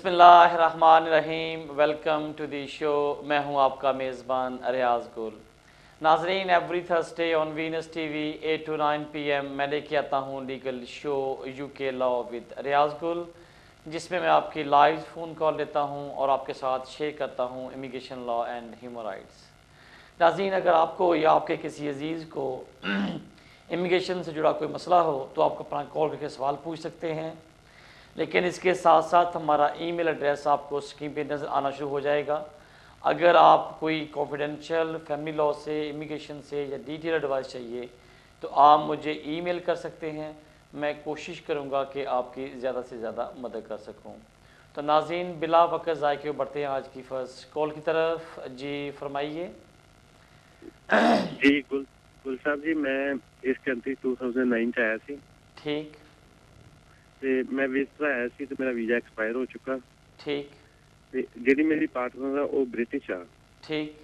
बिस्मिल्लाहिर्रहमानिर्रहीम। Welcome to the show. मैं हूं आपका मेज़बान रियाज गुल। नाजरीन, every Thursday on Venus TV 8 to 9 PM मैं लेके आता हूं legal show UK law with Riyaz Gul, जिसमें मैं आपकी लाइव फ़ोन कॉल लेता हूं और आपके साथ शेयर करता हूं immigration law and human rights. नाज़रीन, अगर आपको या आपके किसी अजीज़ को इमिग्रेशन से जुड़ा कोई मसला हो तो आप अपना कॉल करके सवाल पूछ सकते हैं। लेकिन इसके साथ साथ हमारा ईमेल एड्रेस आपको स्क्रीन पे नज़र आना शुरू हो जाएगा। अगर आप कोई कॉन्फिडेंशियल फैमिली लॉ से, इमिग्रेशन से या डिटेल एडवाइस चाहिए तो आप मुझे ईमेल कर सकते हैं। मैं कोशिश करूँगा कि आपकी ज़्यादा से ज़्यादा मदद कर सकूँ। तो नाज़रीन, बिला वक्त ज़ाय के बढ़ते हैं आज की फ़र्स्ट कॉल की तरफ। जी फरमाइए। जी गुल साहब जी, मैं इस कंट्री 2009 ਚ ਆਇਆ ਸੀ ठीक ਤੇ ਮੈਂ ਵੀਜ਼ਾ ਆਇਆ ਸੀ ਤੇ ਮੇਰਾ ਵੀਜ਼ਾ ਐਕਸਪਾਇਰ ਹੋ ਚੁੱਕਾ ठीक ਤੇ ਜਿਹੜੀ ਮੇਰੀ ਪਾਰਟਨਰ ਆ ਉਹ ਬ੍ਰਿਟਿਸ਼ ਆ ठीक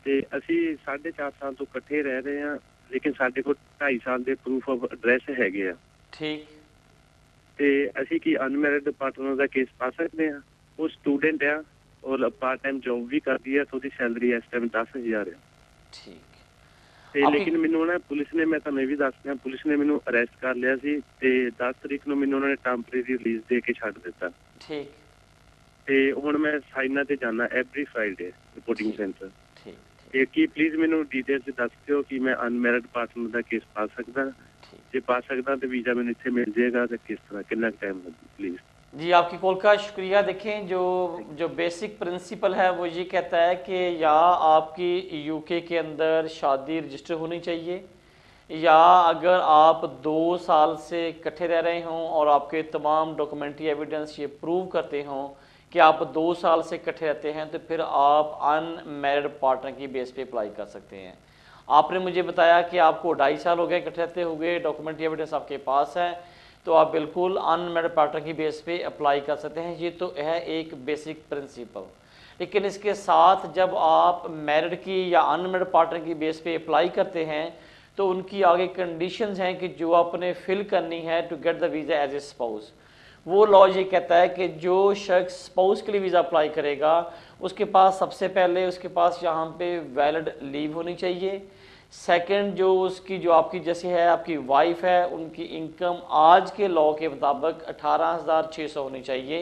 ਤੇ ਅਸੀਂ 4.5 ਸਾਲ ਤੋਂ ਇਕੱਠੇ ਰਹਿ ਰਹੇ ਹਾਂ, ਲੇਕਿਨ ਸਾਡੇ ਕੋਲ 2.5 ਸਾਲ ਦੇ ਪ੍ਰੂਫ ਆਫ ਐਡਰੈਸ ਹੈਗੇ ਆ ठीक ਤੇ ਅਸੀਂ ਕੀ ਅਨਮੈਰਿਡ ਪਾਰਟਨਰ ਦਾ ਕੇਸ ਪਾ ਸਕਦੇ ਹਾਂ? ਉਹ ਸਟੂਡੈਂਟ ਆ ਔਰ ਪਾਰਟ ਟਾਈਮ ਜੌਬ ਵੀ ਕਰਦੀ ਹੈ ਤੇ ਉਹਦੀ ਸੈਲਰੀ ਇਸ ਟਾਈਮ 10,000 ਆ ठीक। ਤੇ ਲੇਕਿਨ ਮੈਨੂੰ ਨਾ ਪੁਲਿਸ ਨੇ, ਮੈਂ ਤੁਹਾਨੂੰ ਇਹ ਵੀ ਦੱਸ ਦਿਆਂ, ਪੁਲਿਸ ਨੇ ਮੈਨੂੰ ਅਰੈਸਟ ਕਰ ਲਿਆ ਸੀ ਤੇ 10 ਤਰੀਕ ਨੂੰ ਮੈਨੂੰ ਉਹਨਾਂ ਨੇ ਟੈਂਪਰੇਰੀ ਰਿਲੀਜ਼ ਦੇ ਕੇ ਛੱਡ ਦਿੱਤਾ। ठीक ਤੇ ਹੁਣ ਮੈਂ ਸਾਈਨਾ ਤੇ ਜਾਣਾ ਐਵਰੀ ਫਰਾਈਡੇ ਰਿਪੋਰਟਿੰਗ ਸੈਂਟਰ। ठीक ਤੇ ਕੀ ਪਲੀਜ਼ ਮੈਨੂੰ ਡਿਟੇਲਸ ਦੱਸ ਦਿਓ ਕਿ ਮੈਂ ਅਨਮੈਰਿਡ ਪਾਰਟਨਰ ਦਾ ਕੇਸ ਪਾ ਸਕਦਾ? ਜੇ ਪਾ ਸਕਦਾ ਤੇ ਵੀਜ਼ਾ ਮੈਨੂੰ ਇੱਥੇ ਮਿਲ ਜਾਏਗਾ ਤੇ ਕਿਸ ਤਰ੍ਹਾਂ, ਕਿੰਨਾ ਟਾਈਮ ਲੱਗੂ प्लीज़? जी, आपकी कॉल का शुक्रिया। देखें, जो बेसिक प्रिंसिपल है वो ये कहता है कि या आपकी यूके के अंदर शादी रजिस्टर होनी चाहिए, या अगर आप 2 साल से इकट्ठे रह रहे हों और आपके तमाम डॉक्यूमेंट्री एविडेंस ये प्रूव करते हों कि आप 2 साल से इकट्ठे रहते हैं, तो फिर आप अनमैरिड पार्टनर की बेस पे अप्लाई कर सकते हैं। आपने मुझे बताया कि आपको 2.5 साल हो गए इकट्ठे रहते हुए, डॉक्यूमेंट्री एविडेंस आपके पास है, तो आप बिल्कुल अनमैरिड पार्टनर की बेस पे अप्लाई कर सकते हैं। ये तो है एक बेसिक प्रिंसिपल। लेकिन इसके साथ जब आप मैरिड की या अनमैरिड पार्टनर की बेस पे अप्लाई करते हैं तो उनकी आगे कंडीशंस हैं कि जो आपने फिल करनी है to get the visa as a spouse. वो लॉ ये कहता है कि जो शख्स स्पाउस के लिए वीज़ा अप्लाई करेगा उसके पास सबसे पहले उसके पास यहाँ पे वैलिड लीव होनी चाहिए। सेकंड, जो उसकी जो आपकी जैसे है आपकी वाइफ है, उनकी इनकम आज के लॉ के मुताबिक 18,600 होनी चाहिए।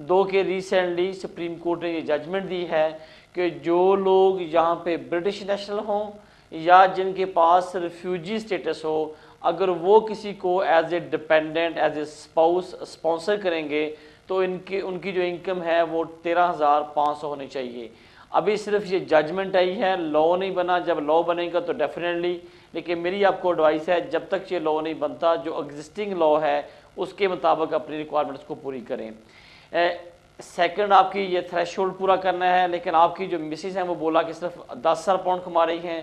दो के रिसेंटली सुप्रीम कोर्ट ने ये जजमेंट दी है कि जो लोग यहाँ पे ब्रिटिश नेशनल हों या जिनके पास रिफ्यूजी स्टेटस हो, अगर वो किसी को as a dependent, as a spouse sponsor करेंगे तो उनकी जो इनकम है वो 13,500 होनी चाहिए। अभी सिर्फ ये जजमेंट आई है, लॉ नहीं बना। जब लॉ बनेगा तो डेफिनेटली, लेकिन मेरी आपको एडवाइस है जब तक ये लॉ नहीं बनता, जो एग्जिस्टिंग लॉ है उसके मुताबिक अपनी रिक्वायरमेंट्स को पूरी करें। सेकंड, आपकी ये थ्रेशोल्ड पूरा करना है। लेकिन आपकी जो मिसेज हैं वो बोला कि सिर्फ 10,000 पाउंड कमा रही हैं,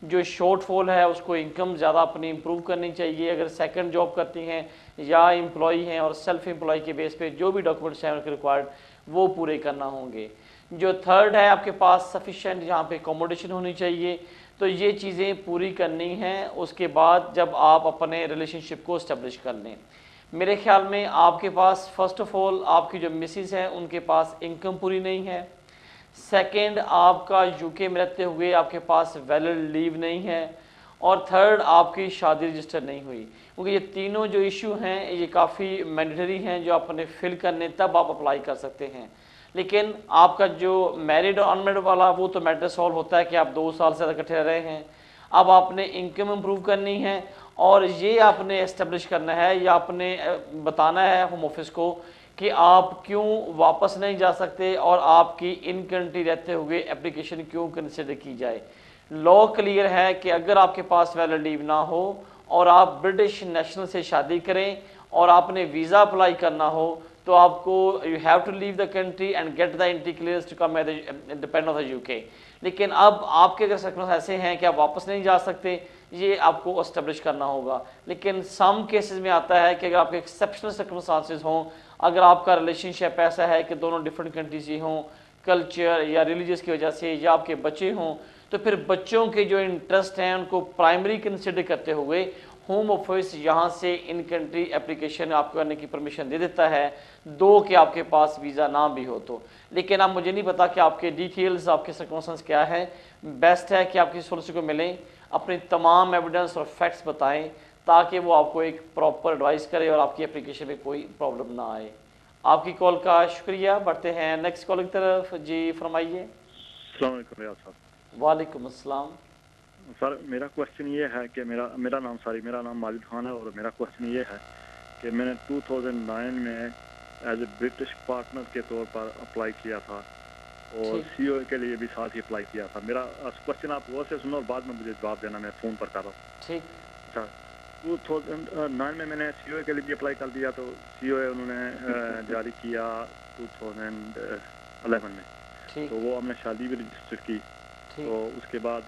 जो शॉर्टफॉल है उसको इनकम ज़्यादा अपनी इम्प्रूव करनी चाहिए। अगर सेकंड जॉब करती हैं या एम्प्लॉई हैं और सेल्फ एम्प्लॉय के बेस पे जो भी डॉक्यूमेंट्स हैं उनके रिक्वायर्ड वो पूरे करना होंगे। जो थर्ड है, आपके पास सफिशेंट यहाँ पे अकोमोडेशन होनी चाहिए। तो ये चीज़ें पूरी करनी हैं। उसके बाद जब आप अपने रिलेशनशिप को इस्टेब्लिश कर लें, मेरे ख्याल में आपके पास फ़र्स्ट ऑफ़ ऑल आपकी जो मिसेस हैं उनके पास इनकम पूरी नहीं है। सेकंड, आपका यूके में रहते हुए आपके पास वैलिड लीव नहीं है। और थर्ड, आपकी शादी रजिस्टर नहीं हुई। क्योंकि ये तीनों जो इशू हैं ये काफ़ी मैंडेटरी हैं, जो आपने फिल करने तब आप अप्लाई कर सकते हैं। लेकिन आपका जो मैरिड और अनमैरिड वाला वो तो मैटर सॉल्व होता है कि आप 2 साल से इकट्ठे रह रहे हैं। अब आपने इनकम इम्प्रूव करनी है और ये आपने इस्टेब्लिश करना है या आपने बताना है होम ऑफिस को कि आप क्यों वापस नहीं जा सकते और आपकी इन कंट्री रहते हुए एप्लीकेशन क्यों कंसिडर की जाए। लॉ क्लियर है कि अगर आपके पास वैलिड लीव ना हो और आप ब्रिटिश नेशनल से शादी करें और आपने वीज़ा अप्लाई करना हो तो आपको you have to leave the country and get the entry clearance to come as depend on the UK. लेकिन अब आपके अगर सर्कमस्टेंस ऐसे हैं कि आप वापस नहीं जा सकते, ये आपको एस्टेब्लिश करना होगा। लेकिन सम केसेस में आता है कि अगर आपके एक्सेप्शनल सर्कमस्टेंसेस हों, अगर आपका रिलेशनशिप ऐसा है कि दोनों डिफरेंट कंट्रीज ही हों, कल्चर या रिलीजियस की वजह से, या आपके बच्चे हों, तो फिर बच्चों के जो इंटरेस्ट हैं उनको प्राइमरी कंसिडर करते हुए होम ऑफिस यहाँ से इन कंट्री एप्लीकेशन आपको करने की परमिशन दे देता है, दो कि आपके पास वीज़ा ना भी हो तो। लेकिन अब मुझे नहीं पता कि आपके डिटेल्स, आपके सर्कमस्टेंस क्या है। बेस्ट है कि आप किसी सोल्सिटर को मिलें, अपनी तमाम एविडेंस और फैक्ट्स बताएं, ताकि वो आपको एक प्रॉपर एडवाइस करे और आपकी एप्लीकेशन में कोई प्रॉब्लम ना आए। आपकी कॉल का शुक्रिया। बढ़ते हैं नेक्स्ट कॉल की तरफ। जी फरमाइए। अस्सलाम वालेकुम रियाज साहब। वालेकुम अस्सलाम। सर मेरा क्वेश्चन ये है कि मेरा नाम माजिद खान है और मेरा क्वेश्चन ये है कि मैंने 2009 में एज ए ब्रिटिश पार्टनर के तौर पर अप्लाई किया था और ठीक। सीओ के लिए भी साथ ही अप्लाई किया था। मेरा क्वेश्चन आप गौर से सुनो और बाद में मुझे जवाब देना, मैं फ़ोन पर कर रहा हूँ। ठीक। अच्छा, 2009 में मैंने सीओ के लिए भी अप्लाई कर दिया, तो सीओ उन्होंने जारी किया 2011 में, ठीक। तो वो हमने शादी भी रजिस्टर की। ठीक। तो उसके बाद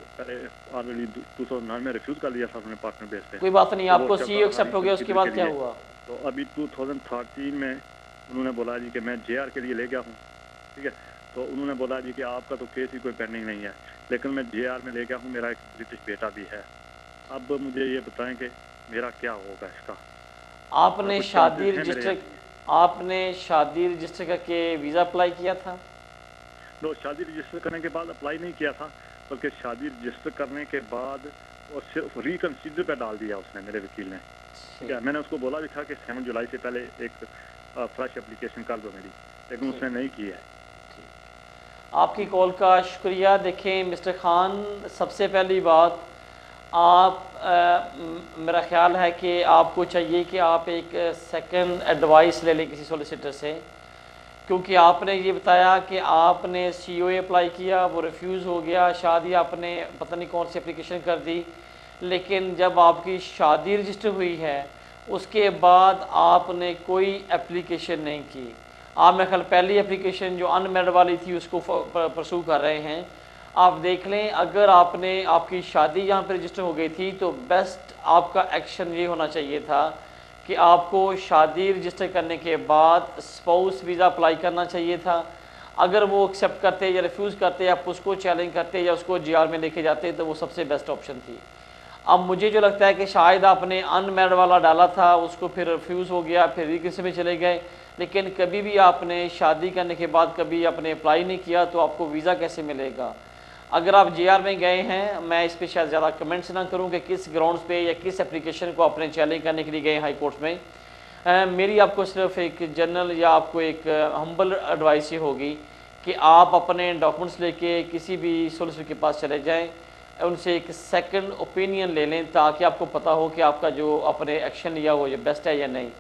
ऑलरेडी 2009 में रिफ्यूज़ कर लिया था उन्होंने पार्टनर बेस पे। कोई बात नहीं, तो वो आपको चल सीओ रहा था एक्सेप्ट हो गया, उसके रिफ्यूज़ल बाद के क्या लिए। हुआ? तो अभी 2013 में उन्होंने बोला जी कि मैं जेआर के लिए ले गया हूँ, ठीक है। तो उन्होंने बोला जी कि आपका तो केस ही कोई पेंडिंग नहीं है, लेकिन मैं जेआर में ले गया हूँ, मेरा एक ब्रिटिश बेटा भी है। अब मुझे ये बताएं कि मेरा क्या होगा इसका। आपने कुछ शादी chances हैं मेरे रजिस्टर आपने शादी रजिस्टर करके वीज़ा अप्लाई किया था? तो शादी रजिस्टर करने के बाद अप्लाई नहीं किया था, बल्कि शादी रजिस्टर करने के बाद और सिर्फ रिकन्सिडर पे डाल दिया उसने, मेरे वकील ने, ठीक है। मैंने उसको बोला भी था कि 7 जुलाई से पहले एक फ्रेश एप्लीकेशन कर दो मेरी, लेकिन उसने नहीं की है। आपकी कॉल का शुक्रिया। देखें मिस्टर खान, सबसे पहली बात, आप मेरा ख्याल है कि आपको चाहिए कि आप एक सेकंड एडवाइस ले लें किसी सॉलिसिटर से, क्योंकि आपने ये बताया कि आपने सीओए अप्लाई किया, वो रिफ्यूज़ हो गया, शादी आपने पता नहीं कौन सी एप्लीकेशन कर दी, लेकिन जब आपकी शादी रजिस्टर हुई है उसके बाद आपने कोई एप्लीकेशन नहीं की। आप मेरे ख्याल पहली एप्लीकेशन जो अनमेरिड वाली थी उसको परसू कर रहे हैं। आप देख लें, अगर आपकी शादी यहाँ पर रजिस्टर हो गई थी तो बेस्ट आपका एक्शन ये होना चाहिए था कि आपको शादी रजिस्टर करने के बाद स्पाउस वीज़ा अप्लाई करना चाहिए था। अगर वो एक्सेप्ट करते या रिफ्यूज़ करते, आप उसको चैलेंज करते या उसको जीआर में लेके जाते, तो वो सबसे बेस्ट ऑप्शन थी। अब मुझे जो लगता है कि शायद आपने अनमैरिड वाला डाला था, उसको फिर रिफ्यूज़ हो गया, फिर रिकिस में चले गए, लेकिन कभी भी आपने शादी करने के बाद कभी आपने अप्लाई नहीं किया, तो आपको वीज़ा कैसे मिलेगा? अगर आप जीआर में गए हैं, मैं इस पर शायद ज़्यादा कमेंट्स ना करूं कि किस ग्राउंड्स पे या किस एप्लीकेशन को आपने चैलेंज करने के लिए गए हाई कोर्ट में। मेरी आपको सिर्फ एक जनरल या आपको एक हम्बल एडवाइस ही होगी कि आप अपने डॉक्यूमेंट्स लेके किसी भी सोलिसिटर के पास चले जाएं, उनसे एक सेकंड ओपिनियन ले लें, ताकि आपको पता हो कि आपका जो आपने एक्शन लिया हो ये बेस्ट है या नहीं।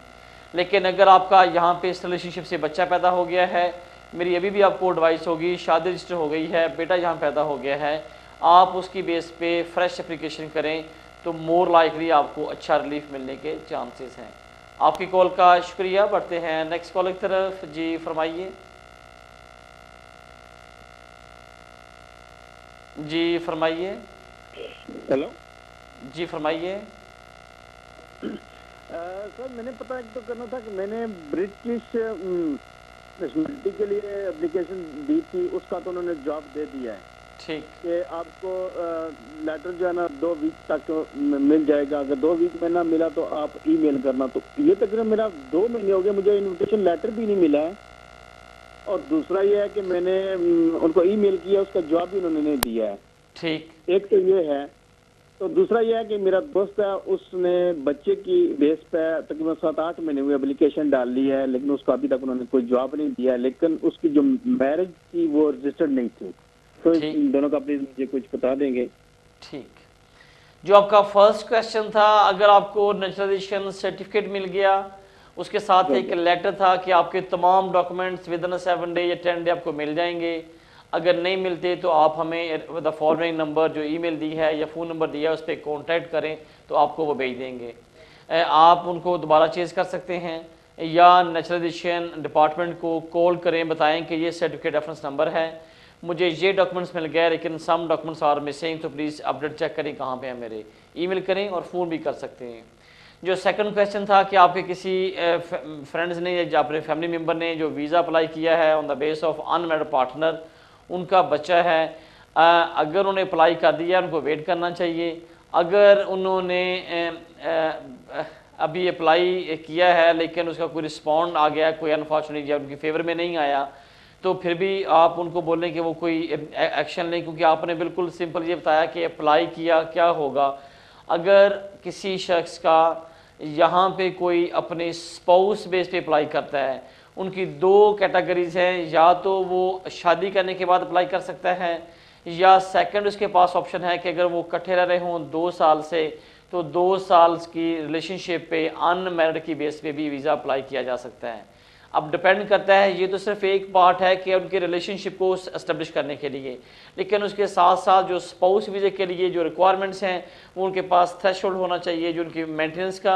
लेकिन अगर आपका यहाँ पे इस रिलेशनशिप से बच्चा पैदा हो गया है, मेरी अभी भी आपको एडवाइस होगी, शादी रजिस्टर हो गई है, बेटा यहाँ पैदा हो गया है, आप उसकी बेस पे फ्रेश एप्लीकेशन करें, तो मोर लाइकली आपको अच्छा रिलीफ मिलने के चांसेस हैं। आपकी कॉल का शुक्रिया। बढ़ते हैं नेक्स्ट कॉल की तरफ। जी फरमाइए। जी फरमाइए। हेलो जी फरमाइए। सर, मैंने पता तो करना था कि मैंने ब्रिटिश नेशनलिटी के लिए एप्लीकेशन दी थी, उसका तो उन्होंने जवाब दे दिया है ठीक। कि आपको लेटर जो है ना 2 वीक तक मिल जाएगा। अगर 2 वीक में ना मिला तो आप ईमेल करना। तो ये तकरीबन मेरा 2 महीने हो गए, मुझे इनविटेशन लेटर भी नहीं मिला है। और दूसरा ये है कि मैंने उनको ईमेल किया, उसका जवाब भी उन्होंने नहीं दिया है। ठीक। एक तो ये है, तो दूसरा यह है कि मेरा दोस्त है, उसने बच्चे की बेस पे तकरीबन 7-8 महीने हुए एप्लीकेशन डाल ली है, लेकिन उसको अभी तक उन्होंने कोई जवाब नहीं दिया। लेकिन उसकी जो मैरिज थी वो रजिस्टर्ड नहीं थी। तो इन दोनों का प्लीज मुझे कुछ बता देंगे। ठीक। जो आपका फर्स्ट क्वेश्चन था, अगर आपको नेचुरलाइजेशन सर्टिफिकेट मिल गया, उसके साथ एक लेटर था कि आपके तमाम डॉक्यूमेंट्स विद इन 7 डे या 10 डे आपको मिल जाएंगे। अगर नहीं मिलते तो आप हमें द फॉलोइंग नंबर जो ईमेल दी है या फ़ोन नंबर दिया है उस पर कॉन्टैक्ट करें, तो आपको वो भेज देंगे। आप उनको दोबारा चेज़ कर सकते हैं या नेचुरलाइजेशन डिपार्टमेंट को कॉल करें, बताएं कि ये सर्टिफिकेट रेफरेंस नंबर है, मुझे ये डॉक्यूमेंट्स मिल गए लेकिन सम डॉक्यूमेंट्स आर मिसिंग, तो प्लीज़ अपडेट चेक करें कहाँ पे है मेरे। ईमेल करें और फ़ोन भी कर सकते हैं। जो सेकंड क्वेश्चन था कि आपके किसी फ्रेंड्स ने या अपने फैमिली मेम्बर ने जो वीज़ा अप्लाई किया है on the base of unmarried partner, उनका बच्चा है, अगर उन्हें अप्लाई कर दिया उनको वेट करना चाहिए। अगर उन्होंने अभी अप्लाई किया है लेकिन उसका कोई रिस्पॉन्ड आ गया, कोई अनफॉर्चुनेट या उनकी फेवर में नहीं आया, तो फिर भी आप उनको बोलें कि वो कोई एक्शन लें, क्योंकि आपने बिल्कुल सिंपल ये बताया कि अप्लाई किया क्या होगा। अगर किसी शख्स का यहाँ पे कोई अपने स्पाउस बेस पे अप्लाई करता है, उनकी दो कैटेगरीज हैं, या तो वो शादी करने के बाद अप्लाई कर सकता है, या सेकंड उसके पास ऑप्शन है कि अगर वो इकट्ठे रह रहे हों 2 साल से, तो 2 साल की रिलेशनशिप पे अनमैरिड की बेस पे भी वीज़ा अप्लाई किया जा सकता है। अब डिपेंड करता है, ये तो सिर्फ एक पार्ट है कि उनके रिलेशनशिप को एस्टेब्लिश करने के लिए, लेकिन उसके साथ साथ जो स्पाउस वीज़े के लिए जो रिक्वायरमेंट्स हैं वो उनके पास थ्रेशोल्ड होना चाहिए जो उनकी मेंटेनेंस का,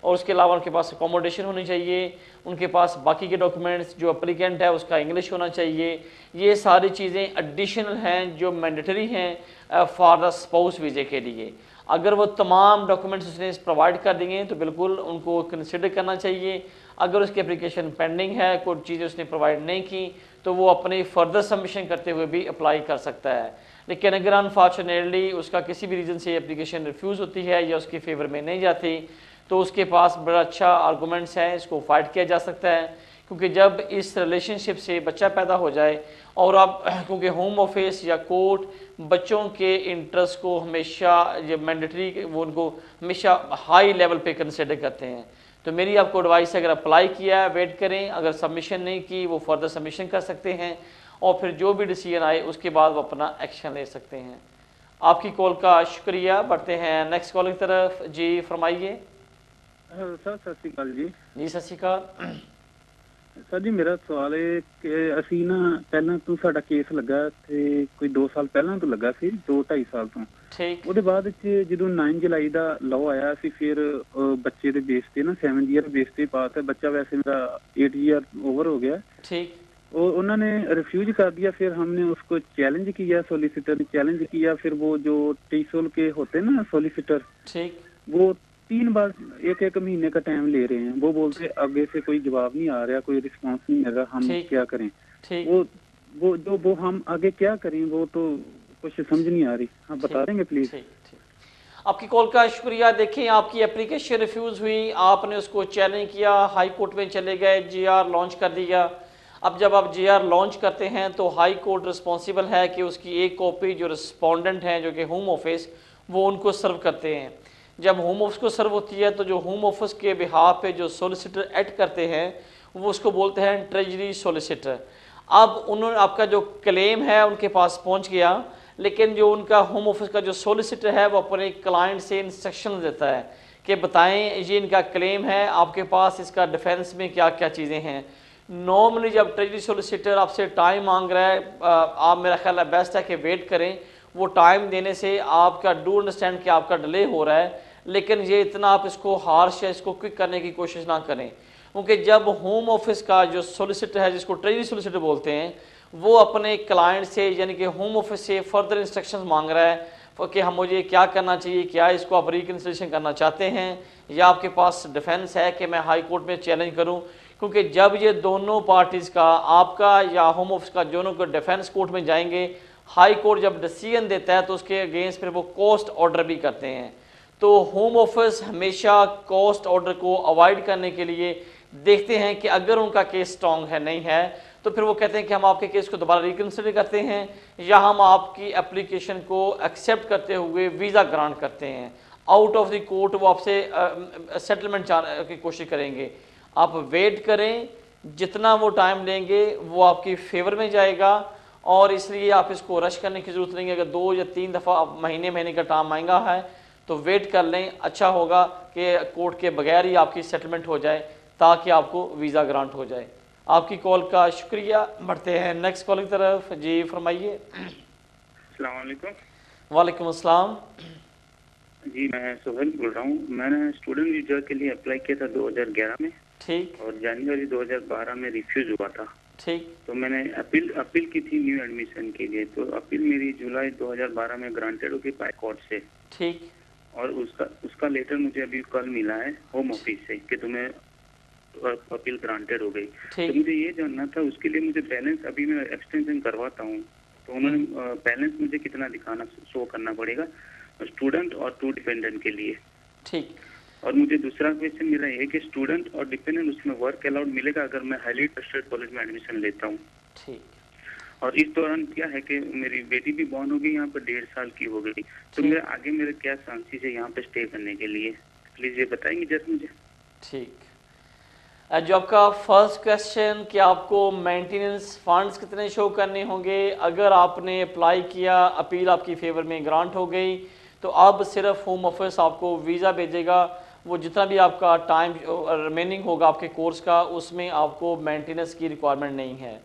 और उसके अलावा उनके पास अकोमोडेशन होनी चाहिए, उनके पास बाकी के डॉक्यूमेंट्स, जो एप्लीकेंट है उसका इंग्लिश होना चाहिए। ये सारी चीज़ें एडिशनल हैं जो मैंडेटरी हैं फॉर द स्पाउस वीज़े के लिए। अगर वो तमाम डॉक्यूमेंट्स उसने प्रोवाइड कर दिए तो बिल्कुल उनको कंसिडर करना चाहिए। अगर उसकी एप्लीकेशन पेंडिंग है, कोई चीज़ उसने प्रोवाइड नहीं की, तो वो अपनी फर्दर सबमिशन करते हुए भी अप्लाई कर सकता है। लेकिन अगर अनफॉर्चुनेटली उसका किसी भी रीज़न से एप्लीकेशन रिफ्यूज़ होती है या उसकी फेवर में नहीं जाती, तो उसके पास बड़ा अच्छा आर्गूमेंट्स हैं, इसको फाइट किया जा सकता है। क्योंकि जब इस रिलेशनशिप से बच्चा पैदा हो जाए, और अब क्योंकि होम ऑफिस या कोर्ट बच्चों के इंटरेस्ट को हमेशा ये मैंडेटरी, वो उनको हमेशा हाई लेवल पे कंसिडर करते हैं। तो मेरी आपको एडवाइस है, अगर अप्लाई किया है वेट करें, अगर सबमिशन नहीं की वो फर्दर सबमिशन कर सकते हैं, और फिर जो भी डिसीजन आए उसके बाद वो अपना एक्शन ले सकते हैं। आपकी कॉल का शुक्रिया। बढ़ते हैं नेक्स्ट कॉल की तरफ। जी फरमाइए। सर सत श्री अकाल जी। जी सत श्री अकाल। सर जी मेरा सवाल है कि ਅਸੀਂ ਨਾ ਪਹਿਲਾਂ ਤੋਂ ਸਾਡਾ ਕੇਸ ਲੱਗਾ ਤੇ ਕੋਈ 2 ਸਾਲ ਪਹਿਲਾਂ ਤੋਂ ਲੱਗਾ ਸੀ, 2-2.5 ਸਾਲ ਤੋਂ। ਠੀਕ। ਉਹਦੇ ਬਾਅਦ ਚ ਜਦੋਂ 9 ਜੁਲਾਈ ਦਾ ਲਾਅ ਆਇਆ ਸੀ, ਫਿਰ ਬੱਚੇ ਦੇ ਬੇਸ ਤੇ ਨਾ 7 ਈਅਰ ਬੇਸ ਤੇ ਪਾਸ ਹੈ ਬੱਚਾ, वैसे मेरा 8 ईयर ओवर हो गया। ठीक। उन्होंने रिफ्यूज कर दिया, फिर हमने उसको चैलेंज किया, सोलिसिटर ने चैलेंज किया, फिर वो जो टीसोल के होते ना सोलिसिटर, ठीक, वो 3 बार 1-1 महीने का टाइम ले रहे हैं। वो बोलते आगे से कोई जवाब नहीं आ रहा, कोई रिस्पांस नहीं मिल रहा, हम क्या करें? ठीक। वो हम आगे क्या करें, वो तो कुछ समझ नहीं आ रही, आप बता देंगे प्लीज? आपकी कॉल का शुक्रिया। देखिए आपकी एप्लीकेशन रिफ्यूज हुई, आपने उसको चैलेंज किया, हाई कोर्ट में चले गए, जीआर लॉन्च कर दिया। अब जब आप जीआर लॉन्च करते हैं तो हाई कोर्ट रिस्पॉन्सिबल है कि उसकी एक कॉपी जो रिस्पोंडेंट हैं जो कि होम ऑफिस, वो उनको सर्व करते हैं। जब होम ऑफिस को सर्व होती है तो जो होम ऑफिस के बिहाफ पे जो सोलिसिटर एक्ट करते हैं वो उसको बोलते हैं ट्रेजरी सोलिसिटर। अब उन्होंने आपका जो क्लेम है उनके पास पहुंच गया, लेकिन जो उनका होम ऑफिस का जो सोलिसिटर है वो अपने क्लाइंट से इंस्ट्रक्शन देता है कि बताएं ये इनका क्लेम है, आपके पास इसका डिफेंस में क्या क्या चीज़ें हैं। नॉर्मली जब ट्रेजरी सोलिसिटर आपसे टाइम मांग रहा है, आप मेरा ख्याल है बेस्ट है कि वेट करें। वो टाइम देने से आपका डू अंडरस्टैंड कि आपका डिले हो रहा है, लेकिन ये इतना आप इसको हार्श या इसको क्विक करने की कोशिश ना करें, क्योंकि जब होम ऑफिस का जो सोलिसिटर है जिसको ट्रेजरी सोलिसिटर बोलते हैं, वो अपने क्लाइंट से यानी कि होम ऑफिस से फर्दर इंस्ट्रक्शंस मांग रहा है कि हम मुझे क्या करना चाहिए, क्या इसको आप रिकन्सिलेशन करना चाहते हैं या आपके पास डिफेंस है कि मैं हाई कोर्ट में चैलेंज करूं। क्योंकि जब ये दोनों पार्टीज़ का, आपका या होम ऑफिस का, दोनों को डिफेंस कोर्ट में जाएंगे, हाई कोर्ट जब डिसीजन देता है तो उसके अगेंस्ट फिर वो कॉस्ट ऑर्डर भी करते हैं। तो होम ऑफिस हमेशा कॉस्ट ऑर्डर को अवॉइड करने के लिए देखते हैं कि अगर उनका केस स्ट्रॉन्ग है नहीं है तो फिर वो कहते हैं कि हम आपके केस को दोबारा रिकन्सिडर करते हैं या हम आपकी एप्लीकेशन को एक्सेप्ट करते हुए वीज़ा ग्रांट करते हैं। आउट ऑफ द कोर्ट वो आपसे सेटलमेंट की कोशिश करेंगे। आप वेट करें, जितना वो टाइम लेंगे वो आपकी फेवर में जाएगा, और इसलिए आप इसको रश करने की ज़रूरत नहीं है। अगर 2 या 3 दफ़ा महीने का टाइम महंगा है तो वेट कर लें, अच्छा होगा कि कोर्ट के बगैर ही आपकी सेटलमेंट हो जाए ताकि आपको वीज़ा ग्रांट हो जाए। आपकी कॉल का शुक्रिया। बढ़ते हैं नेक्स्ट कॉल की तरफ। जी फरमाइए। अस्सलाम वालेकुम। वालेकुम अस्सलाम। जी मैं सोहेल बोल रहा हूँ। मैंने स्टूडेंट वीज़ा के लिए अप्लाई किया था 2011 में। ठीक। और जनवरी 2012 में रिफ्यूज हुआ था। ठीक। तो मैंने अपील की थी न्यू एडमिशन के लिए, तो अपील मेरी जुलाई 2012 में ग्रांटेड होगी बाय कोर्ट से। ठीक। और उसका लेटर मुझे अभी कल मिला है होम ऑफिस से कि तुम्हें अपील ग्रांटेड हो गई। तो मुझे ये जानना था, उसके लिए मुझे बैलेंस, अभी मैं एक्सटेंशन करवाता हूँ तो उन्होंने बैलेंस मुझे कितना दिखाना शो करना पड़ेगा, स्टूडेंट और 2 डिपेंडेंट के लिए। ठीक। और मुझे दूसरा क्वेश्चन मेरा ये है कि स्टूडेंट और डिपेंडेंट उसमें वर्क अलाउड मिलेगा अगर मैं हाईली ट्रस्टेड कॉलेज में एडमिशन लेता हूँ? ठीक। और इस दौरान क्या है कि मेरी बेटी भी बॉर्न हो गई, यहाँ पर 1.5 साल की हो गई, तो मेरे आगे मेरे क्या चांसेस है यहाँ पे स्टे करने के लिए, प्लीज ये बताएंगे जरा मुझे। ठीक। जो आपका फर्स्ट क्वेश्चन कि आपको मेंटेनेंस फंड्स कितने शो करने होंगे, अगर आपने अप्लाई किया, अपील आपकी फेवर में ग्रांट हो गई, तो अब सिर्फ होम ऑफिस आपको वीज़ा भेजेगा। वो जितना भी आपका टाइम रिमेनिंग होगा आपके कोर्स का, उसमें आपको मेंटेनेंस की रिक्वायरमेंट नहीं है।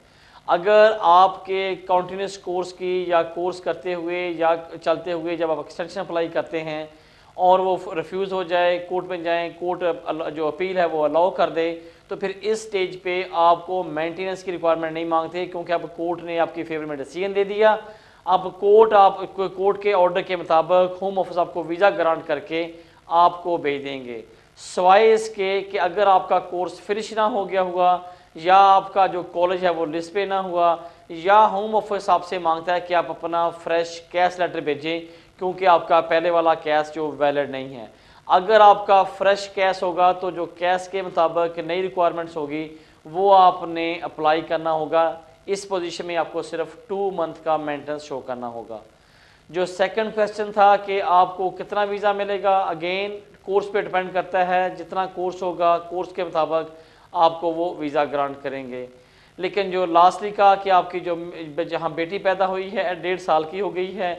अगर आपके कंटिन्यूस कोर्स की या कोर्स करते हुए या चलते हुए जब आप एक्सटेंशन अप्लाई करते हैं और वो रिफ्यूज़ हो जाए, कोर्ट में जाएं, कोर्ट जो अपील है वो अलाउ कर दे, तो फिर इस स्टेज पे आपको मेंटेनेंस की रिक्वायरमेंट नहीं मांगते, क्योंकि अब कोर्ट ने आपकी फेवर में डिसीजन दे दिया। अब कोर्ट के ऑर्डर के मुताबिक होम ऑफिस आपको वीज़ा ग्रांट करके आपको भेज देंगे। सिवाय इसके कि अगर आपका कोर्स फिनिश ना हो गया हुआ या आपका जो कॉलेज है वो लिस्ट पे ना हुआ, या होम ऑफिस आपसे मांगता है कि आप अपना फ्रेश कैश लेटर भेजें, क्योंकि आपका पहले वाला कैश जो वैलिड नहीं है। अगर आपका फ्रेश कैश होगा तो जो कैश के मुताबिक नई रिक्वायरमेंट्स होगी वो आपने अप्लाई करना होगा। इस पोजीशन में आपको सिर्फ 2 मंथ का मेंटेनेंस शो करना होगा। जो सेकंड क्वेश्चन था कि आपको कितना वीज़ा मिलेगा, अगेन कोर्स पे डिपेंड करता है। जितना कोर्स होगा कोर्स के मुताबिक आपको वो वीज़ा ग्रांट करेंगे। लेकिन जो लास्टली का कि आपकी जो जहाँ बेटी पैदा हुई है 1.5 साल की हो गई है,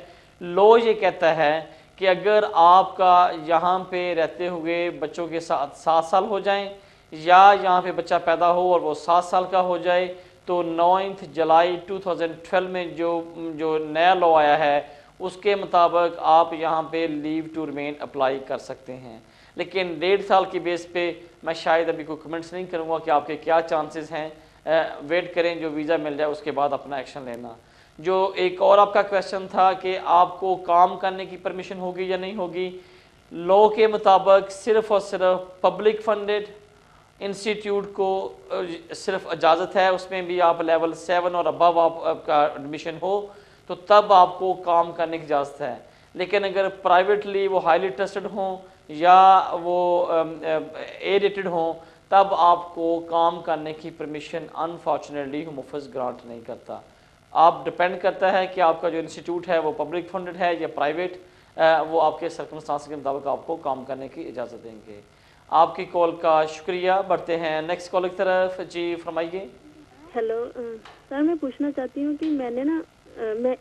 लॉ ये कहता है कि अगर आपका यहाँ पे रहते हुए बच्चों के साथ 7 साल हो जाएं या यहाँ पे बच्चा पैदा हो और वो 7 साल का हो जाए, तो 9 जुलाई 2012 में जो नया लॉ आया है उसके मुताबिक आप यहाँ पे लीव टू रिमेन अप्लाई कर सकते हैं। लेकिन 1.5 साल की बेस पे मैं शायद अभी कोई कमेंट्स नहीं करूँगा कि आपके क्या चांसेस हैं। वेट करें जो वीज़ा मिल जाए उसके बाद अपना एक्शन लेना। जो एक और आपका क्वेश्चन था कि आपको काम करने की परमिशन होगी या नहीं होगी, लॉ के मुताबिक सिर्फ और सिर्फ पब्लिक फंडेड इंस्टीट्यूट को सिर्फ इजाज़त है, उसमें भी आप लेवल 7 और अबव आपका एडमिशन हो तो तब आपको काम करने की इजाज़त है। लेकिन अगर प्राइवेटली वो हाईली ट्रस्टेड हों या वो ए रेटेड हों तब आपको काम करने की permission unfortunately home office grant नहीं करता। आप डिपेंड करता है कि आपका जो इंस्टीट्यूट है वो पब्लिक फंडेड है या प्राइवेट, वो आपके सर्कमस्टांस के मुताबिक आपको काम करने की इजाज़त देंगे। आपकी कॉल का शुक्रिया। बढ़ते हैं नेक्स्ट कॉल की तरफ। जी फरमाइए। हेलो सर, मैं पूछना चाहती हूँ कि मैंने ना मैं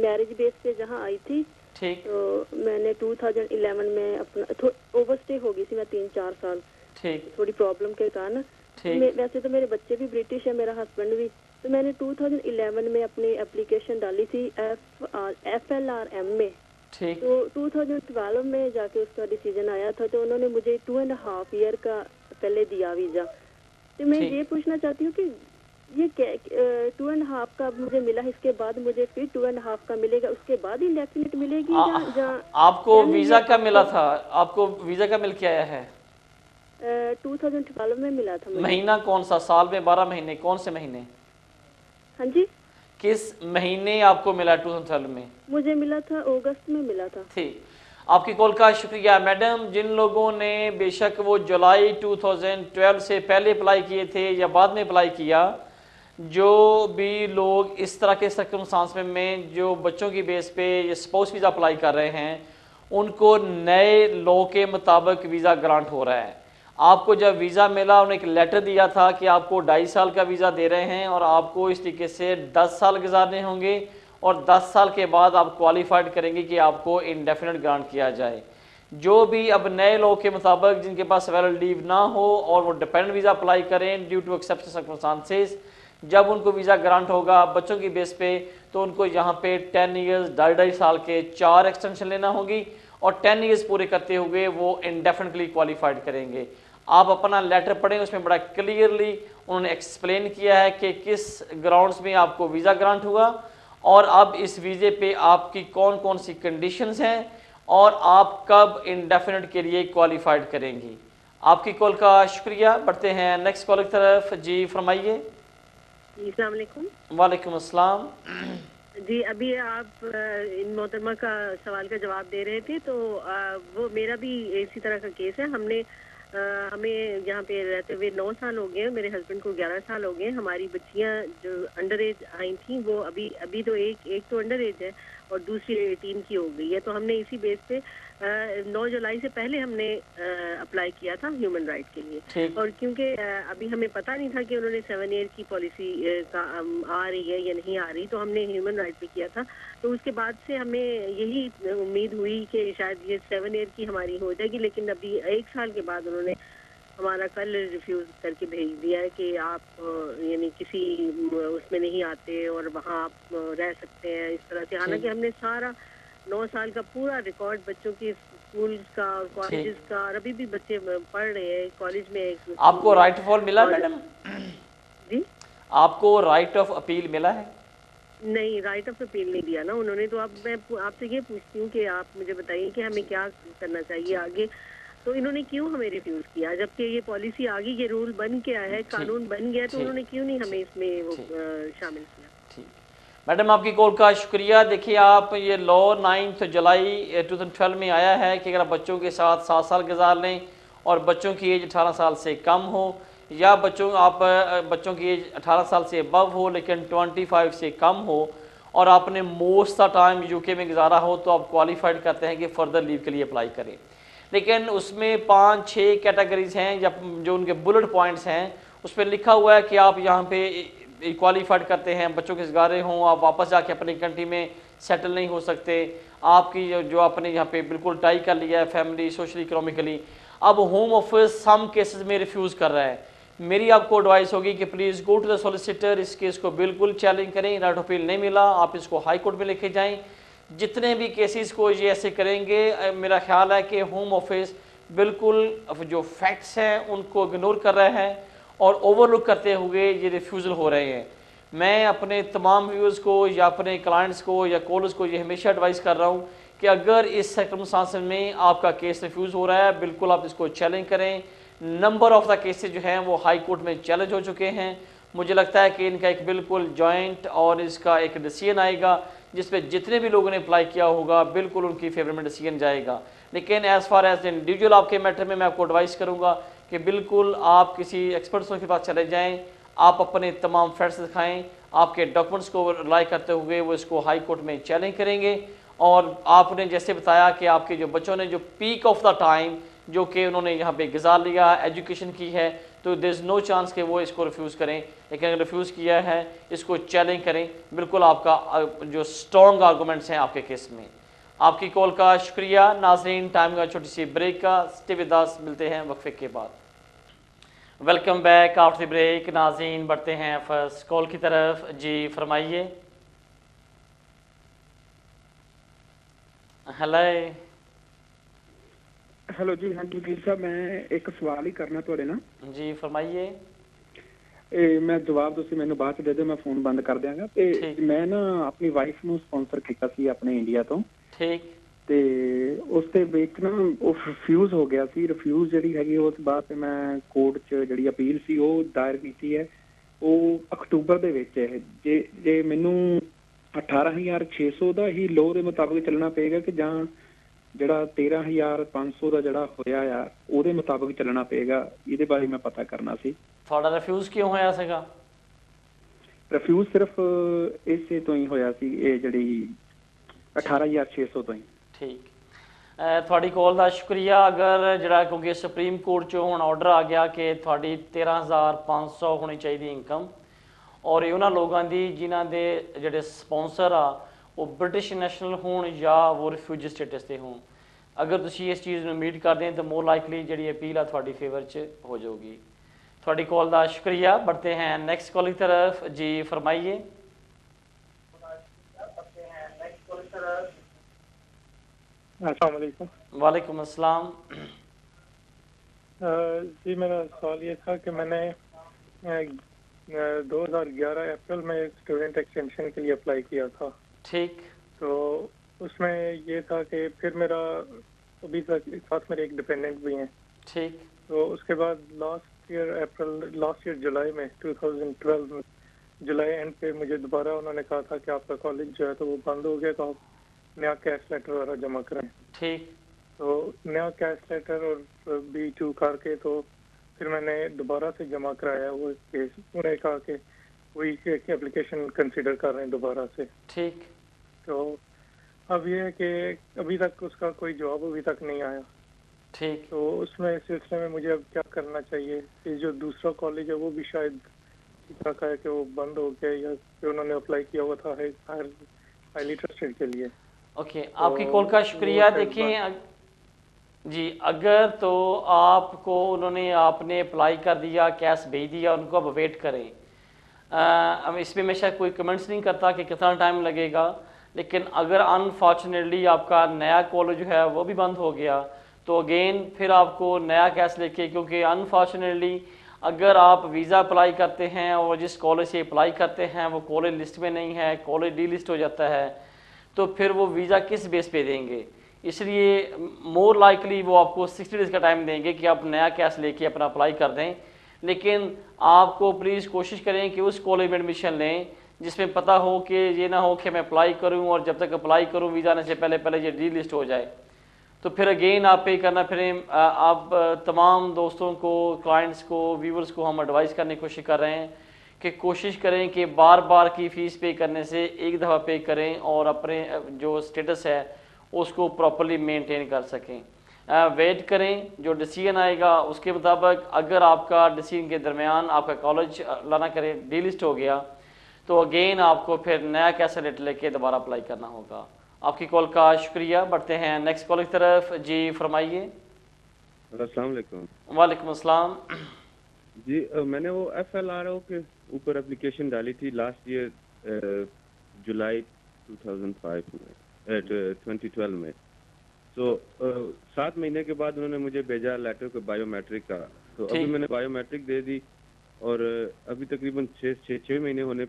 मैरिज बेस पे जहाँ आई थी, ठीक, तो मैंने 2011 में अपना ओवरस्टे हो गई थी मैं 3-4 साल, ठीक, थोड़ी प्रॉब्लम के कारण। ठीक। वैसे तो मेरे बच्चे भी ब्रिटिश है, मेरा हस्बैंड भी। तो मैंने 2011 में अपनी एप्लीकेशन डाली थी FLRM में। ठीक। तो 2012 में जाके उसका डिसीजन आया था, तो उन्होंने मुझे 2.5 ईयर का पहले दिया वीज़ा। तो मैं ये पूछना चाहती हूँ कि ये 2.5 का मुझे मिला, इसके बाद मुझे फिर 2.5 का मिलेगा, उसके बाद ही डेफिनेट मिलेगी आपको वीज़ा का मिला था? आपको वीज़ा का मिल के आया है? 2012 में मिला था। महीना कौन सा? साल में 12 महीने, कौन से महीने? हाँ जी, किस महीने आपको मिला 2012 में? मुझे मिला था अगस्त में मिला था। ठीक, आपकी कॉल का शुक्रिया मैडम। जिन लोगों ने बेशक वो जुलाई 2012 से पहले अप्लाई किए थे या बाद में अप्लाई किया, जो भी लोग इस तरह के सर्कमस्टांस में जो बच्चों की बेस पे ये स्पाउस वीज़ा अप्लाई कर रहे हैं, उनको नए लॉ के मुताबिक वीज़ा ग्रांट हो रहा है। आपको जब वीज़ा मिला उन्होंने एक लेटर दिया था कि आपको 2.5 साल का वीज़ा दे रहे हैं और आपको इस तरीके से 10 साल गुजारने होंगे और 10 साल के बाद आप क्वालिफाइड करेंगे कि आपको इंडेफिनिट ग्रांट किया जाए। जो भी अब नए लॉ के मुताबिक जिनके पास वैलिड लीव ना हो और वो डिपेंडेंट वीज़ा अप्लाई करें ड्यू टू एक्सेप्शनल सर्कमस्टांसेस, जब उनको वीज़ा ग्रांट होगा बच्चों की बेस पे, तो उनको यहाँ पे 10 ईयर्स 2.5 साल के 4 एक्सटेंशन लेना होगी और 10 ईयर्स पूरे करते हुए वो इंडेफिनिटली क्वालिफाइड करेंगे। आप अपना लेटर पढ़ें, उसमें बड़ा क्लियरली उन्होंने एक्सप्लेन किया है कि किस ग्राउंड्स में आपको वीज़ा ग्रांट हुआ और अब इस वीज़े पे आपकी कौन कौन सी कंडीशंस हैं और आप कब इंडेफिनिट के लिए क्वालिफाइड करेंगी। आपकी कॉल का शुक्रिया। बढ़ते हैं नेक्स्ट कॉल की तरफ। जी फरमाइए। अस्सलाम वालेकुम। वालेकुम अस्सलाम। जी, अभी आप इन मोहतरमा का सवाल का जवाब दे रहे थे, तो वो मेरा भी इसी तरह का केस है। हमें यहाँ पे रहते हुए 9 साल हो गए, मेरे हस्बैंड को 11 साल हो गए। हमारी बच्चियाँ जो अंडर एज आई थी, वो अभी तो एक तो अंडर एज है और दूसरी 18 की हो गई है। तो हमने इसी बेस पे 9 जुलाई से पहले हमने अप्लाई किया था ह्यूमन राइट के लिए। और क्योंकि अभी हमें पता नहीं था कि उन्होंने 7 ईयर की पॉलिसी आ रही है या नहीं आ रही, तो हमने ह्यूमन राइट पे किया था। तो उसके बाद से हमें यही उम्मीद हुई कि शायद ये 7 ईयर की हमारी हो जाएगी, लेकिन अभी 1 साल के बाद उन्होंने हमारा कल रिफ्यूज करके भेज दिया है कि आप यानी किसी उसमें नहीं आते और वहाँ आप रह सकते हैं इस तरह से। हालांकि हमने सारा 9 साल का पूरा रिकॉर्ड बच्चों की स्कूल का और कॉलेजेस का, और अभी भी बच्चे पढ़ रहे हैं कॉलेज में। आपको राइट ऑफ ऑल मिला मैडम? जी, आपको राइट ऑफ अपील मिला है? नहीं, राइट ऑफ अपील नहीं दिया ना उन्होंने। तो अब मैं आपसे ये पूछती हूँ कि आप मुझे बताइए कि हमें क्या करना चाहिए आगे। तो इन्होंने क्यों हमें रिफ्यूज किया, जबकि ये पॉलिसी आगे, ये रूल बन गया है, कानून बन गया, तो उन्होंने क्यों नहीं हमें इसमें वो शामिल किया? ठीक मैडम, आपकी कॉल का शुक्रिया। देखिए, आप ये लॉ 9 जुलाई 2012 में आया है कि अगर बच्चों के साथ 7 साल गुजार लें और बच्चों की एज 18 साल से कम हो, या बच्चों की एज 18 साल से अबव हो लेकिन 25 से कम हो, और आपने मोस्ट ऑफ टाइम यूके में गुजारा हो, तो आप क्वालिफाइड करते हैं कि फ़र्दर लीव के लिए अप्लाई करें। लेकिन उसमें 5-6 कैटेगरीज हैं, या जो उनके बुलेट पॉइंट्स हैं उस पर लिखा हुआ है कि आप यहाँ पे क्वालिफाइड करते हैं, बच्चों के सगारे हों, आप वापस जाके अपनी कंट्री में सेटल नहीं हो सकते, आपकी जो आपने यहाँ पे बिल्कुल टाई कर लिया है फैमिली, सोशली, इकोनॉमिकली। अब होम ऑफिस सम केसेस में रिफ्यूज़ कर रहा है। मेरी आपको एडवाइस होगी कि please go to the solicitor, इस केस को बिल्कुल चैलेंज करें। राइट ऑफ अपील नहीं मिला, आप इसको हाई कोर्ट में लेके जाएं। जितने भी केसेस को ये ऐसे करेंगे, मेरा ख्याल है कि होम ऑफिस बिल्कुल जो फैक्ट्स हैं उनको इग्नोर कर रहे हैं और ओवरलुक करते हुए ये रिफ्यूज़ल हो रहे हैं। मैं अपने तमाम व्यूअर्स को या अपने क्लाइंट्स को या कॉलर्स को ये हमेशा एडवाइस कर रहा हूँ कि अगर इस सर्कमस्टांस में आपका केस रिफ्यूज़ हो रहा है, बिल्कुल आप इसको चैलेंज करें। नंबर ऑफ़ द केसेस जो हैं वो हाई कोर्ट में चैलेंज हो चुके हैं। मुझे लगता है कि इनका एक बिल्कुल जॉइंट और इसका एक डिसीजन आएगा जिस पे जितने भी लोगों ने अप्लाई किया होगा बिल्कुल उनकी फेवर में डिसीजन जाएगा। लेकिन एज़ फार एज इंडिविजुअल आपके मैटर में मैं आपको एडवाइस करूँगा कि बिल्कुल आप किसी एक्सपर्ट्स के पास चले जाएं, आप अपने तमाम फैक्ट्स दिखाएं, आपके डॉक्यूमेंट्स को रिलाई करते हुए वो इसको हाई कोर्ट में चैलेंज करेंगे। और आपने जैसे बताया कि आपके जो बच्चों ने जो पीक ऑफ द टाइम जो कि उन्होंने यहाँ पे गुजार लिया, एजुकेशन की है, तो देयर इज़ नो चांस कि वो इसको रिफ्यूज़ करें। लेकिन अगर रिफ्यूज़ किया है इसको चैलेंज करें, बिल्कुल आपका जो स्ट्रॉन्ग आर्गूमेंट्स हैं आपके केस में। आपकी कॉल का शुक्रिया। नाज़रीन, टाइम का छोटी सी ब्रेक का, स्टे विद अस, मिलते हैं वक्फे के बाद। Welcome back after break. नाज़रीन, बढ़ते हैं फर्स्ट कॉल की तरफ। जी फरमाइए। हेलो हेलो जी, हाँ जी साहब, मैं एक सवाल ही करना थोड़े ना। जी फरमाइए। मैं जवाब ਤੁਸੀਂ ਮੈਨੂੰ ਬਾਅਦ ਚ ਦੇ ਦਿਓ, ਮੈਂ ਫੋਨ ਬੰਦ ਕਰ ਦਿਆਂਗਾ। ਤੇ ਮੈਂ ਨਾ ਆਪਣੀ ਵਾਈਫ ਨੂੰ ਸਪਾਂਸਰ ਕੀਤਾ ਸੀ ਆਪਣੇ ਇੰਡੀਆ ਤੋਂ। ਠੀਕ। ਤੇ ਉਸ ਦੇ ਵਿੱਚ ਨਾ ਉਹ ਰਿਫਿਊਜ਼ ਹੋ ਗਿਆ ਸੀ। ਰਿਫਿਊਜ਼ ਜਿਹੜੀ ਹੈਗੀ ਉਸ ਬਾਅਦ ਤੇ ਮੈਂ ਕੋਰਟ 'ਚ ਜਿਹੜੀ ਅਪੀਲ ਸੀ ਉਹ ਦਾਇਰ ਕੀਤੀ ਹੈ। ਉਹ ਅਕਤੂਬਰ ਦੇ ਵਿੱਚ ਹੈ। ਜੇ ਮੈਨੂੰ 18600 ਦਾ ਹੀ ਲੋਅ ਦੇ ਮੁਤਾਬਕ ਚੱਲਣਾ ਪਏਗਾ ਕਿ ਜਾਂ ਜਿਹੜਾ 13500 ਦਾ ਜਿਹੜਾ ਹੋਇਆ ਆ ਉਹਦੇ ਮੁਤਾਬਕ ਚੱਲਣਾ ਪਏਗਾ, ਇਹਦੇ ਬਾਰੇ ਮੈਂ ਪਤਾ ਕਰਨਾ ਸੀ। ਤੁਹਾਡਾ ਰਿਫਿਊਜ਼ ਕਿਉਂ ਹੋਇਆ ਸੀਗਾ? ਰਿਫਿਊਜ਼ ਸਿਰਫ ਇਸੇ ਤੋਂ ਹੀ ਹੋਇਆ ਸੀ, ਇਹ ਜਿਹੜੀ 18600 ਤੋਂ ਹੀ। ਠੀਕ। ਤੁਹਾਡੀ ਕਾਲ ਦਾ ਸ਼ੁਕਰੀਆ। ਅਗਰ ਜਿਹੜਾ ਕਿਉਂਕਿ ਸੁਪਰੀਮ ਕੋਰਟ 'ਚੋਂ ਹੁਣ ਆਰਡਰ ਆ ਗਿਆ ਕਿ ਤੁਹਾਡੀ 13500 ਹੋਣੀ ਚਾਹੀਦੀ ਇਨਕਮ, ਔਰ ਇਹ ਉਹਨਾਂ ਲੋਕਾਂ ਦੀ ਜਿਨ੍ਹਾਂ ਦੇ ਜਿਹੜੇ ਸਪਾਂਸਰ ਆ ਉਹ ਬ੍ਰਿਟਿਸ਼ ਨੈਸ਼ਨਲ ਹੋਣ ਜਾਂ ਉਹ ਰਿਫਿਊਜੀ ਸਟੇਟਸ 'ਤੇ ਹੋਣ। ਅਗਰ ਤੁਸੀਂ ਇਸ ਚੀਜ਼ ਨੂੰ ਮੀਟ ਕਰਦੇ हैं तो मोर लाइकली ਜਿਹੜੀ अपील ਆ ਤੁਹਾਡੀ फेवर 'ਚ हो जाएगी। ਤੁਹਾਡੀ कॉल का शुक्रिया। बढ़ते हैं नेक्स्ट कॉल की तरफ। जी फरमाइए। अस्सलाम वालेकुम। वालेकुम अस्सलाम। जी, मेरा सवाल ये था कि मैंने 2011 अप्रैल में स्टूडेंट एक्सटेंशन के लिए अप्लाई किया था। ठीक। तो उसमें ये था कि फिर मेरा अभी तक साथ मेरे एक डिपेंडेंट भी हैं। ठीक। तो उसके बाद लास्ट ईयर जुलाई में 2012 में जुलाई एंड पे मुझे दोबारा उन्होंने कहा था कि आपका कॉलेज जो है तो वो बंद हो गया, तो आप नया कैश लेटर वगैरह जमा कराएं। ठीक। तो नया कैश लेटर और B2 करके तो फिर मैंने दोबारा से जमा कराया वो केस। उन्होंने कहा कि वही एप्लीकेशन कंसिडर कर रहे हैं दोबारा से। ठीक। तो अब ये है कि अभी तक उसका कोई जवाब अभी तक नहीं आया। ठीक। तो उसमें इस सिलसिले में मुझे अब क्या करना चाहिए कि जो दूसरा कॉलेज है वो भी शायद इस तरह का है कि वो बंद हो गया, या कि उन्होंने अप्लाई किया हुआ था हाईली ट्रस्टेड के लिए। ओके, आपकी कॉल का शुक्रिया। देखिए जी, अगर तो आपको उन्होंने आपने अप्लाई कर दिया, कैश भेज दिया, उनको अब वेट करें। अब इसमें मैं शायद कोई कमेंट्स नहीं करता कि कितना टाइम लगेगा, लेकिन अगर अनफॉर्चुनेटली आपका नया कॉलेज जो है वो भी बंद हो गया तो अगेन फिर आपको नया कैश लेके, क्योंकि अनफॉर्चुनेटली अगर आप वीज़ा अप्लाई करते हैं और जिस कॉलेज से अप्लाई करते हैं वो कॉलेज लिस्ट में नहीं है, कॉलेज डी लिस्ट हो जाता है, तो फिर वो वीज़ा किस बेस पे देंगे। इसलिए मोर लाइकली वो आपको 60 डेज़ का टाइम देंगे कि आप नया कैश लेके अपना अप्लाई कर दें। लेकिन आपको प्लीज़ कोशिश करें कि उस कॉलेज में एडमिशन लें जिसमें पता हो कि ये ना हो कि मैं अप्लाई करूं और जब तक अप्लाई करूं वीज़ा आने से पहले ये डी लिस्ट हो जाए, तो फिर अगेन आप पे करना। फिर आप तमाम दोस्तों को, क्लाइंट्स को, व्यूवर्स को हम एडवाइस करने की कोशिश कर रहे हैं कि कोशिश करें कि बार बार की फ़ीस पे करने से एक दफ़ा पे करें और अपने जो स्टेटस है उसको प्रॉपर्ली मेंटेन कर सकें। वेट करें, जो डिसीजन आएगा उसके मुताबिक। अगर आपका डिसीजन के दरमियान आपका कॉलेज लाना करें डी लिस्ट हो गया तो अगेन आपको फिर नया कैसा रेट लेके दोबारा अप्लाई करना होगा। आपकी कॉल का शुक्रिया। बढ़ते हैं नेक्स्ट कॉल की तरफ। जी फरमाइए। अस्सलाम वालेकुम। वालेकुम अस्सलाम। जी मैंने वो FLRO के ऊपर एप्लीकेशन डाली थी लास्ट ईयर जुलाई 2012 में। तो 7 महीने के बाद उन्होंने मुझे भेजा लेटर को बायोमेट्रिक का। तो अभी मैंने बायोमेट्रिक दे दी और अभी तकरीबन 6 महीने होने आ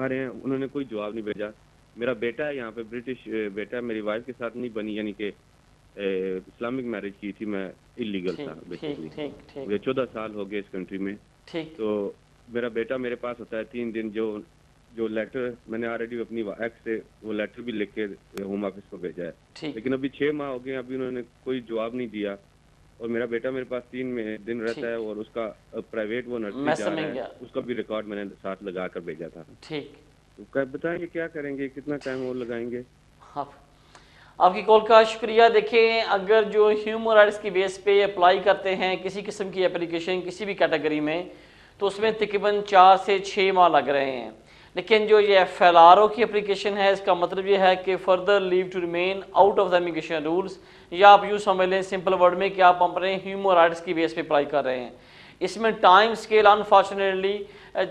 रहे हैं, उन्होंने कोई जवाब नहीं भेजा। मेरा बेटा है यहाँ पे, ब्रिटिश बेटा, मेरी वाइफ के साथ नहीं बनी, यानी कि इस्लामिक मैरिज की थी मैं, इलीगल था बेसिकली। मुझे 14 साल हो गए इस कंट्री में। तो मेरा बेटा मेरे पास होता है 3 दिन। जो लेटर मैंने ऑलरेडी अपनी एक्स से वो लेटर भी लिख के होम ऑफिस को भेजा है, लेकिन अभी 6 माह हो गए, अभी उन्होंने कोई जवाब नहीं दिया। और मेरा बेटा मेरे पास 3 दिन रहता है और उसका प्राइवेट वो नर्सरी जा रहा है, उसका भी रिकॉर्ड मैंने साथ लगा कर भेजा था। ठीक, तो बताएंगे क्या करेंगे, कितना टाइम वो लगाएंगे? आपकी कॉल का शुक्रिया। देखें, अगर जो ह्यूमन राइट्स की बेस पे अप्लाई करते हैं किसी किस्म की एप्लीकेशन किसी भी कैटेगरी में, तो उसमें तकरीबन 4 से 6 माह लग रहे हैं। लेकिन जो ये FLRO की एप्लीकेशन है, इसका मतलब ये है कि further leave to remain out of the immigration rules, या आप यूँ समझ लें सिंपल वर्ड में कि आप अपने ह्यूमन राइट्स की बेस पे अप्लाई कर रहे हैं। इसमें टाइम स्केल अनफॉर्चुनेटली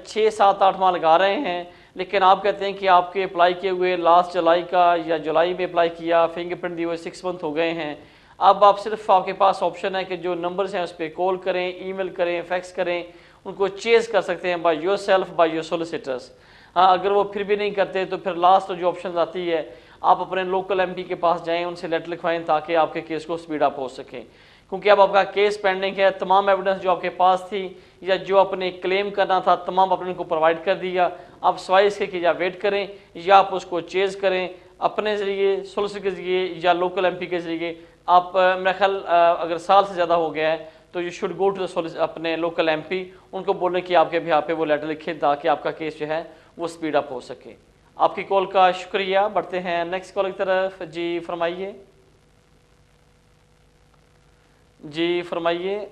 6, 7, 8 माह लगा रहे हैं। लेकिन आप कहते हैं कि आपके अप्लाई किए हुए लास्ट जुलाई का या जुलाई में अप्लाई किया, फिंगरप्रिंट दिए हुए 6 मंथ हो गए हैं। अब आप सिर्फ आपके पास ऑप्शन है कि जो नंबर्स हैं उस पर कॉल करें, ईमेल करें, फैक्स करें, उनको चेज कर सकते हैं by your self, by your solicitors. हाँ, अगर वो फिर भी नहीं करते तो फिर लास्ट जो ऑप्शन आती है, आप अपने लोकल MP के पास जाएं, उनसे लेटर लिखवाएं ताकि आपके केस को स्पीड अप हो सके। क्योंकि अब आपका केस पेंडिंग है, तमाम एविडेंस जो आपके पास थी या जो आपने क्लेम करना था तमाम आपने उनको प्रोवाइड कर दिया। आप सवाई इसके कि या वेट करें या आप उसको चेज करें अपने ज़रिए, सोलिसिटर के ज़रिए या लोकल MP के ज़रिए। आप मेरा ख्याल अगर साल से ज़्यादा हो गया है तो you should go to the अपने लोकल MP, उनको बोलें कि आपके भी पे वो लेटर लिखें ताकि आपका केस जो है वो स्पीड अप हो सके। आपकी कॉल का शुक्रिया। बढ़ते हैं नेक्स्ट कॉल की तरफ। जी फरमाइए। जी फरमाइए।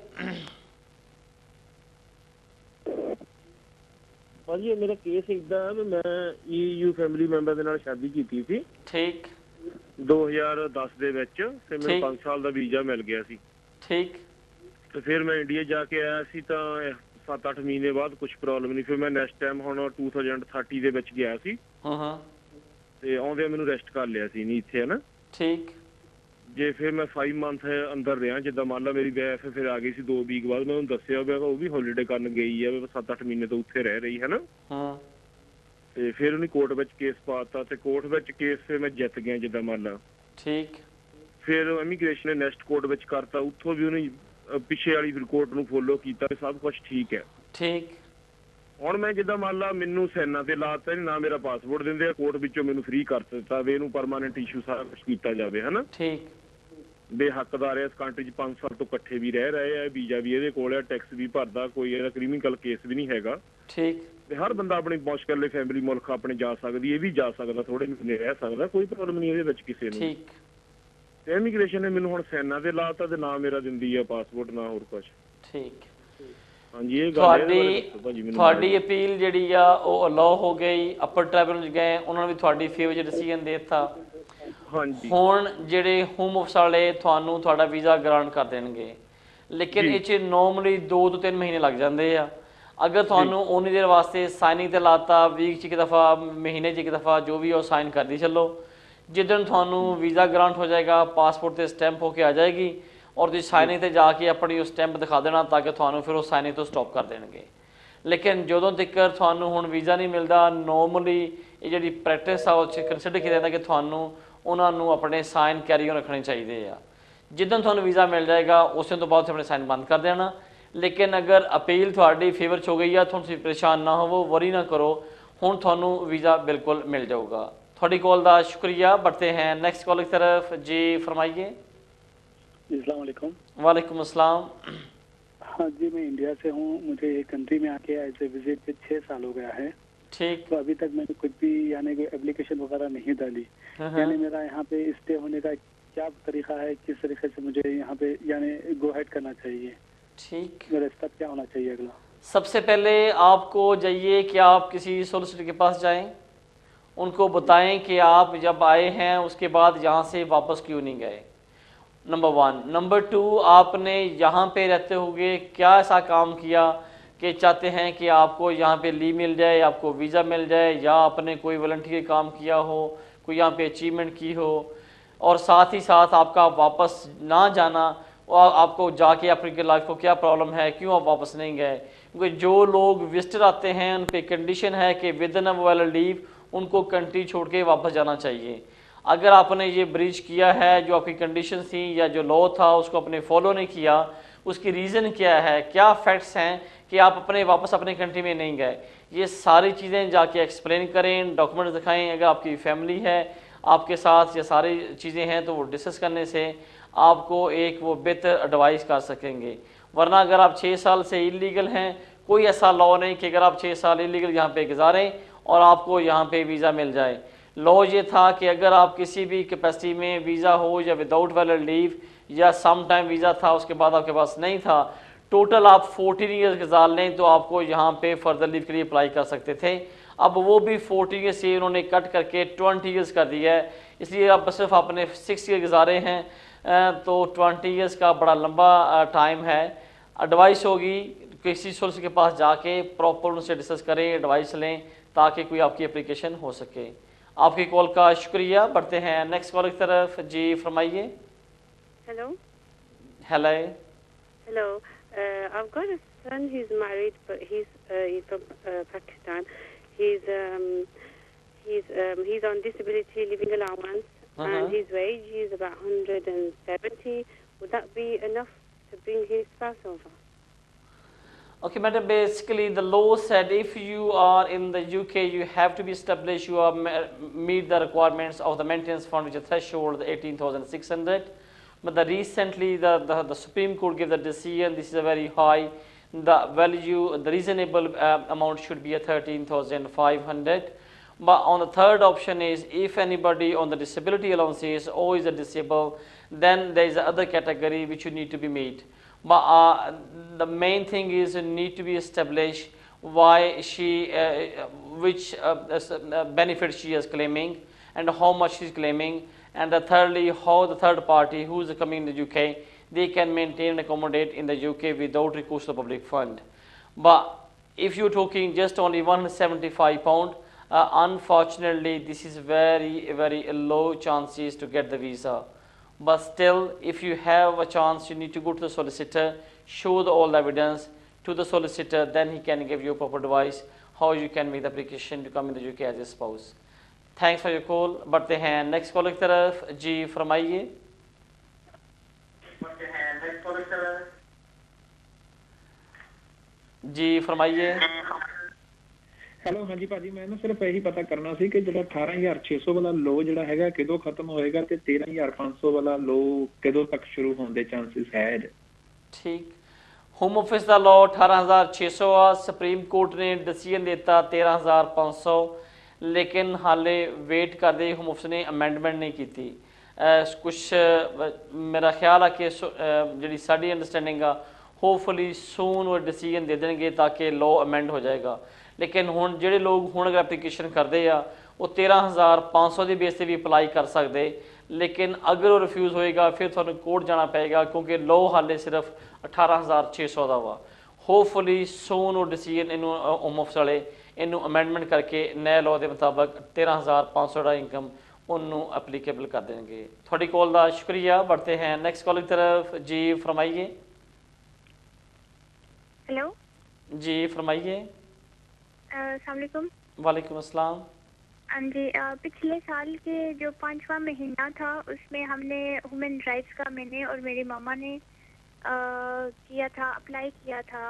भाजी मेरा केस इदा है, मैं EU फैमिली मैंबर ਦੇ ਨਾਲ शादी ਕੀਤੀ ਸੀ। ठीक। 2010 ਦੇ ਵਿੱਚ ਤੇ ਮੈਨੂੰ 5 ਸਾਲ ਦਾ ਵੀਜ਼ਾ ਮਿਲ ਗਿਆ ਸੀ। ठीक। ਤੇ ਫਿਰ ਮੈਂ ਇੰਡੀਆ ਜਾ ਕੇ ਆਇਆ ਸੀ ਤਾਂ 7-8 ਮਹੀਨੇ ਬਾਅਦ ਕੁਝ ਪ੍ਰੋਬਲਮ ਨਹੀਂ, ਫਿਰ ਮੈਂ ਨੈਕਸਟ ਟਾਈਮ ਹੁਣ 2030 ਦੇ ਵਿੱਚ ਗਿਆ ਸੀ। ਤੇ ਆਉਂਦੇ ਮੈਨੂੰ ਰੈਸਟ ਕਰ ਲਿਆ ਸੀ ਨਹੀਂ ਇੱਥੇ, ਹੈ ਨਾ। ਠੀਕ। ਜੇ ਫਿਰ ਮੈਂ 5 ਮੰਥ ਅੰਦਰ ਰਿਹਾ, ਜਿੱਦਾਂ ਮੰਨ ਲਾ ਮੇਰੀ ਵਾਈਫ ਫਿਰ ਆ ਗਈ ਸੀ 2 ਵੀਕ ਬਾਅਦ, ਮੈਂ ਉਹਨੂੰ ਦੱਸਿਆ ਵੀ ਉਹ ਵੀ ਹੌਲੀਡੇ ਕਰਨ ਗਈ ਆ, 7-8 ਮਹੀਨੇ ਤੋਂ ਉੱਥੇ ਰਹਿ ਰਹੀ ਹੈ ਨਾ। ਤੇ ਫਿਰ ਉਹਨੇ ਕੋਰਟ ਵਿੱਚ ਕੇਸ ਪਾਤਾ ਤੇ ਕੋਰਟ ਵਿੱਚ ਕੇਸ ਫਿਰ ਮੈਂ ਜਿੱਤ ਗਿਆ ਜਿੱਦਾਂ ਮੰਨ ਲਾ। ਠੀਕ। ਫਿਰ ਇਮੀਗ੍ਰੇਸ਼ਨ ਨੇ ਨੈਕਸਟ ਕੋਰਟ ਵਿੱਚ ਕਰਤਾ, ਉੱਥੋਂ ਵੀ ਉਹਨੇ ਪਿੱਛੇ ਵਾਲੀ ਫਿਰ ਕੋਰਟ ਨੂੰ ਫੋਲੋ ਕੀਤਾ, ਸਭ ਕੁਝ ਠੀਕ ਹੈ। ਠੀਕ। ਹੁਣ ਮੈਂ ਜਿੱਦਾਂ ਮੰਨ ਲਾ ਮੈਨੂੰ ਸੈਨਾ ਤੇ ਲਾਤਾ ਨਾ ਮੇਰਾ ਪਾਸਪੋਰਟ ਦਿੰਦੇ ਆ, ਕੋਰਟ ਵਿੱਚੋਂ ਮੈਨੂੰ ਫ੍ਰੀ ਕਰ ਦਿੱਤਾ ਵੀ ਇਹਨੂੰ ਪਰਮਾਨੈਂਟ ਇਸ਼ੂ ਸਾਰਾ ਕੁਝ ਕੀਤਾ ਜਾਵੇ, ਹਨਾ। ਠੀਕ। ਬੇਹੱਕਦਾਰ ਹੈ ਇਸ ਕੰਟਰੀ 'ਚ 5 ਸਾਲ ਤੋਂ ਇਕੱਠੇ ਵੀ ਰਹਿ ਰਹੇ ਆ, ਵੀਜ਼ਾ ਵੀ ਇਹਦੇ ਕੋਲ ਆ, ਟੈਕਸ ਵੀ ਭਰਦਾ, ਕੋਈ ਇਹਦਾ ਕ੍ਰਿਮੀਨਲ ਕੇਸ ਵੀ ਨਹੀਂ ਹੈਗਾ। ਠੀਕ। ਤੇ ਹਰ ਬੰਦਾ ਆਪਣੀ ਮੁਸ਼ਕਿਲ ਲਈ ਫੈਮਿਲੀ ਮੁਲਕ ਆਪਣੇ ਜਾ ਸਕਦੀ, ਇਹ ਵੀ ਜਾ ਸਕਦਾ, ਥੋੜੇ ਮਹੀਨੇ ਰਹਿ ਸਕਦਾ, ਕੋਈ ਪ੍ਰੋਬਲਮ ਨਹੀਂ ਇਹਦੇ ਵਿੱਚ ਕਿਸੇ ਨੂੰ। ਠੀਕ। ਤੇ ਇਮੀਗ੍ਰੇਸ਼ਨ ਨੇ ਮੈਨੂੰ ਹੁਣ ਸੈਨਾ ਤੇ ਲਾਤਾ ਤੇ ਨਾ ਮੇਰਾ ਦਿੰਦੀ ਆ ਪਾਸਪੋਰਟ ਨਾ ਹੋਰ ਕੁਝ। ਠੀਕ। ਹਾਂਜੀ ਇਹ ਗੱਲ ਤੁਹਾਡੀ ਅਪੀਲ ਜਿਹੜੀ ਆ ਉਹ ਅਲਾਉ ਹੋ ਗਈ, ਅਪਰ ਟ੍ਰਾਈਬਿਊਨਲ ਗਏ, ਉਹਨਾਂ ਨੇ ਵੀ ਤੁਹਾਡੀ ਫੇਵਰ 'ਚ ਡਿਸੀਜਨ ਦੇ ਦਿੱਤਾ। ਹਾਂਜੀ। ਹੁਣ ਜਿਹੜੇ ਹੋਮ ਆਫਿਸ ਵਾਲੇ ਤੁਹਾਨੂੰ ਤੁਹਾਡਾ ਵੀਜ਼ਾ ਗ੍ਰਾਂਟ ਕਰ ਦੇਣਗੇ, ਲੇਕਿਨ ਇਹ 'ਚ ਨੋਰਮਲੀ 2 ਤੋਂ 3 ਮਹੀਨੇ ਲੱਗ ਜਾਂਦੇ ਆ। ਅਗਰ ਤੁਹਾਨੂੰ ਉਨੀ ਦੇਰ ਵਾਸਤੇ ਸਾਈਨਿੰਗ ਤੇ ਲਾਤਾ, ਵੀਕ 'ਚ ਇੱਕ ਦਫਾ, ਮਹੀਨੇ 'ਚ ਇੱਕ ਦਫਾ, ਜੋ ਵੀ ਉਹ ਸਾਈਨ ਕਰਦੀ ਚੱਲੋ। ਜਿੱਦਣ ਤੁਹਾਨੂੰ ਵੀਜ਼ਾ ਗ੍ਰਾਂਟ ਹੋ ਜਾਏਗਾ, ਪਾਸਪੋਰਟ ਤੇ ਸਟੈਂਪ ਹੋ ਕੇ ਆ ਜਾਏਗੀ ਔਰ ਤੁਸੀਂ ਸਾਈਨਿੰਗ ਤੇ ਜਾ ਕੇ ਆਪਣੀ ਉਹ ਸਟੈਂਪ ਦਿਖਾ ਦੇਣਾ ਤਾਂ ਕਿ ਤੁਹਾਨੂੰ ਫਿਰ ਉਹ ਸਾਈਨਿੰਗ ਤੋਂ ਸਟਾਪ ਕਰ ਦੇਣਗੇ। ਲੇਕਿਨ ਜਦੋਂ ਤੱਕ ਤੁਹਾਨੂੰ ਹੁਣ ਵੀਜ਼ਾ ਨਹੀਂ ਮਿਲਦਾ, ਨੋਰਮਲੀ ਇਹ ਜਿਹੜੀ ਪ੍ਰੈਕਟਿਸ ਆ ਉਹ 'ਚ ਕੰਸੀਡਰ ਕੀਤਾ ਜਾਂਦਾ ਕਿ ਤੁਹਾਨੂੰ ਉਹਨਾਂ ਨੂੰ ਆਪਣੇ ਸਾਈਨ ਕੈਰੀ ਔਨ ਰੱਖਣੇ ਚਾਹੀਦੇ ਆ। ਜਿੱਦਣ ਤੁਹਾਨੂੰ ਵੀਜ਼ਾ ਮਿਲ ਜਾਏਗਾ ਉਸ ਦਿਨ ਤੋਂ ਬਾਅਦ ਆਪਣੇ ਸਾਈਨ ਬੰਦ ਕਰ ਦੇਣਾ। ਲੇਕਿਨ ਅਗਰ ਅਪੀਲ ਤੁਹਾਡੀ ਫੇਵਰ 'ਚ ਹੋ ਗਈ ਆ, ਤੁਸੀਂ ਪਰੇਸ਼ਾਨ ਨਾ ਹੋਵੋ, ਵਰੀ ਨਾ ਕਰੋ, ਹੁਣ ਤੁਹਾਨੂੰ ਵੀਜ਼ਾ ਬਿल्कुल मिल जाऊगा। थोड़ी कॉल का शुक्रिया। बढ़ते हैं नेक्स्ट कॉल की तरफ। जी फरमाइए। अस्सलाम वालेकुम। वालेकुम अस्सलाम। हाँ जी, मैं इंडिया से हूँ। मुझे एक कंट्री में आके एज ए विजिट पे 6 साल हो गया है। ठीक। तो अभी तक मैंने कुछ भी यानी कि एप्लीकेशन वगैरह नहीं डाली। यानी मेरा यहाँ पे स्टे होने का क्या तरीका है, किस तरीके से मुझे यहाँ पे यानी गो हेड करना चाहिए? ठीक। मेरा स्टेप क्या होना चाहिए अगला? सबसे पहले आपको चाहिए कि आप किसी सोलिसिटर के पास जाएं, उनको बताएं कि आप जब आए हैं उसके बाद यहाँ से वापस क्यों नहीं गए, नंबर 1। नंबर 2, आपने यहाँ पे रहते हुए क्या ऐसा काम किया कि चाहते हैं कि आपको यहाँ पे लीव मिल जाए, आपको वीज़ा मिल जाए, या आपने कोई वॉलंटियर काम किया हो, कोई यहाँ पे अचीवमेंट की हो, और साथ ही साथ आपका वापस ना जाना और आपको जाके अपनी लाइफ को क्या प्रॉब्लम है, क्यों आप वापस नहीं गए। क्योंकि जो लोग विजिटर आते हैं उन पे कंडीशन है कि विद इन अ लीव उनको कंट्री छोड़ के वापस जाना चाहिए। अगर आपने ये ब्रीच किया है, जो आपकी कंडीशन थी या जो लॉ था उसको आपने फॉलो नहीं किया, उसकी रीज़न क्या है, क्या फैक्ट्स हैं कि आप अपने वापस अपने कंट्री में नहीं गए, ये सारी चीज़ें जाके एक्सप्लेन करें, डॉक्यूमेंट दिखाएं। अगर आपकी फैमिली है आपके साथ, ये सारी चीज़ें हैं तो वो डिस्कस करने से आपको एक वो बेहतर एडवाइस कर सकेंगे। वरना अगर आप 6 साल से इलीगल हैं, कोई ऐसा लॉ नहीं कि अगर आप 6 साल इलीगल यहाँ पे गुजारें और आपको यहाँ पे वीज़ा मिल जाए। लॉ ये था कि अगर आप किसी भी कैपेसिटी में वीज़ा हो या विदाउट वैलिड लीव या सम टाइम वीज़ा था उसके बाद आपके पास नहीं था, टोटल आप 14 ईयर्स गुजार लें तो आपको यहाँ पे फर्दर लीव के लिए अप्लाई कर सकते थे। अब वो भी 14 ईयर्स से उन्होंने कट करके 20 ईयर्स कर दिया है, इसलिए अब सिर्फ आपने 6 ईयर गुजारे हैं, तो 20 ईयर्स का बड़ा लंबा टाइम है। एडवाइस होगी किसी सोर्स के पास जाके प्रॉपर उनसे डिस्कस करें, एडवाइस लें ताकि कोई आपकी एप्लीकेशन हो सके। आपकी कॉल का शुक्रिया। बढ़ते हैं नेक्स्ट कॉल की तरफ। जी फरमाइए। Hello. Hello. Hello. I've got a son. He's married, but he's from Pakistan. He's on disability living allowance, and his wage is about 170. Would that be enough to bring his spouse over? Okay, madam, basically the law said if you are in the UK, you have to be established, you are meet the requirements of the maintenance fund, which is threshold 18,600. But recently the Supreme Court gave the decision, this is a very high, the value, the reasonable amount should be at 13,500. But on the third option is if anybody on the disability allowances or is a disabled, then there is another category which you need to be made. But the main thing is need to be established why she, which benefit she is claiming and how much she is claiming, and thirdly how the third party who is coming in the UK, they can maintain and accommodate in the UK without recourse to the public fund. But if you're talking just only £175, unfortunately this is very low chances to get the visa. But still, if you have a chance, you need to go to the solicitor, show all the evidence to the solicitor, then he can give you proper advice how you can make the application to come in the UK as a spouse. Thanks for your call. बढ़ते हैं next call की तरफ। जी फरमाइए। जी फरमाइए। Hello ਹਾਂਜੀ ਭਾਜੀ, ਮੈਂ ਨਾ ਸਿਰਫ ਇਹੀ ਪਤਾ ਕਰਨਾ ਸੀ ਕਿ ਜਿਹੜਾ 18600 ਵਾਲਾ ਲੋ ਜਿਹੜਾ ਹੈਗਾ ਕਦੋਂ ਖਤਮ ਹੋਏਗਾ ਤੇ 13500 ਵਾਲਾ ਲੋ ਕਦੋਂ ਤੱਕ ਸ਼ੁਰੂ ਹੋਣ ਦੇ ਚਾਂਸਸ ਹੈ? ठीक, होम ऑफिस का लॉ 18600 आ, सुप्रीम कोर्ट ने डिसीजन दिता 13500, लेकिन हाले वेट करते होम ऑफिस ने अमेंडमेंट नहीं की। कुछ मेरा ख्याल है कि जी साड़ी अंडरस्टैंडिंग आ होपफुली सून वो डिसीजन दे देंगे ताकि लॉ अमेंड हो जाएगा। लेकिन हुण ਜਿਹੜੇ लोग हुण अगर एप्लीकेशन करते हैं वो 13500 की बेस से भी अप्लाई कर सकते, लेकिन अगर वो रिफ्यूज़ होएगा फिर थोड़ा कोर्ट जाना पएगा क्योंकि लॉ हाले सिर्फ 18600 का वा। होपफुली सून वो डिसीजन इनू होम ऑफिस वाले इनू अमेंडमेंट करके नए लॉ के मुताबिक 13500 का इनकम उन्होंने एप्लीकेबल कर देंगे। थोड़ी कॉल का शुक्रिया। बढ़ते हैं नेक्स्ट कॉल की तरफ। जी फरमाइए। हेलो जी फरमाइए। अस्सलाम वालेकुम। वालेकुम अस्सलाम। हाँ जी, पिछले साल के जो 5वां महीना था उसमें हमने ह्यूमन राइट्स का मैंने और मेरी मामा ने किया था, अप्लाई किया था,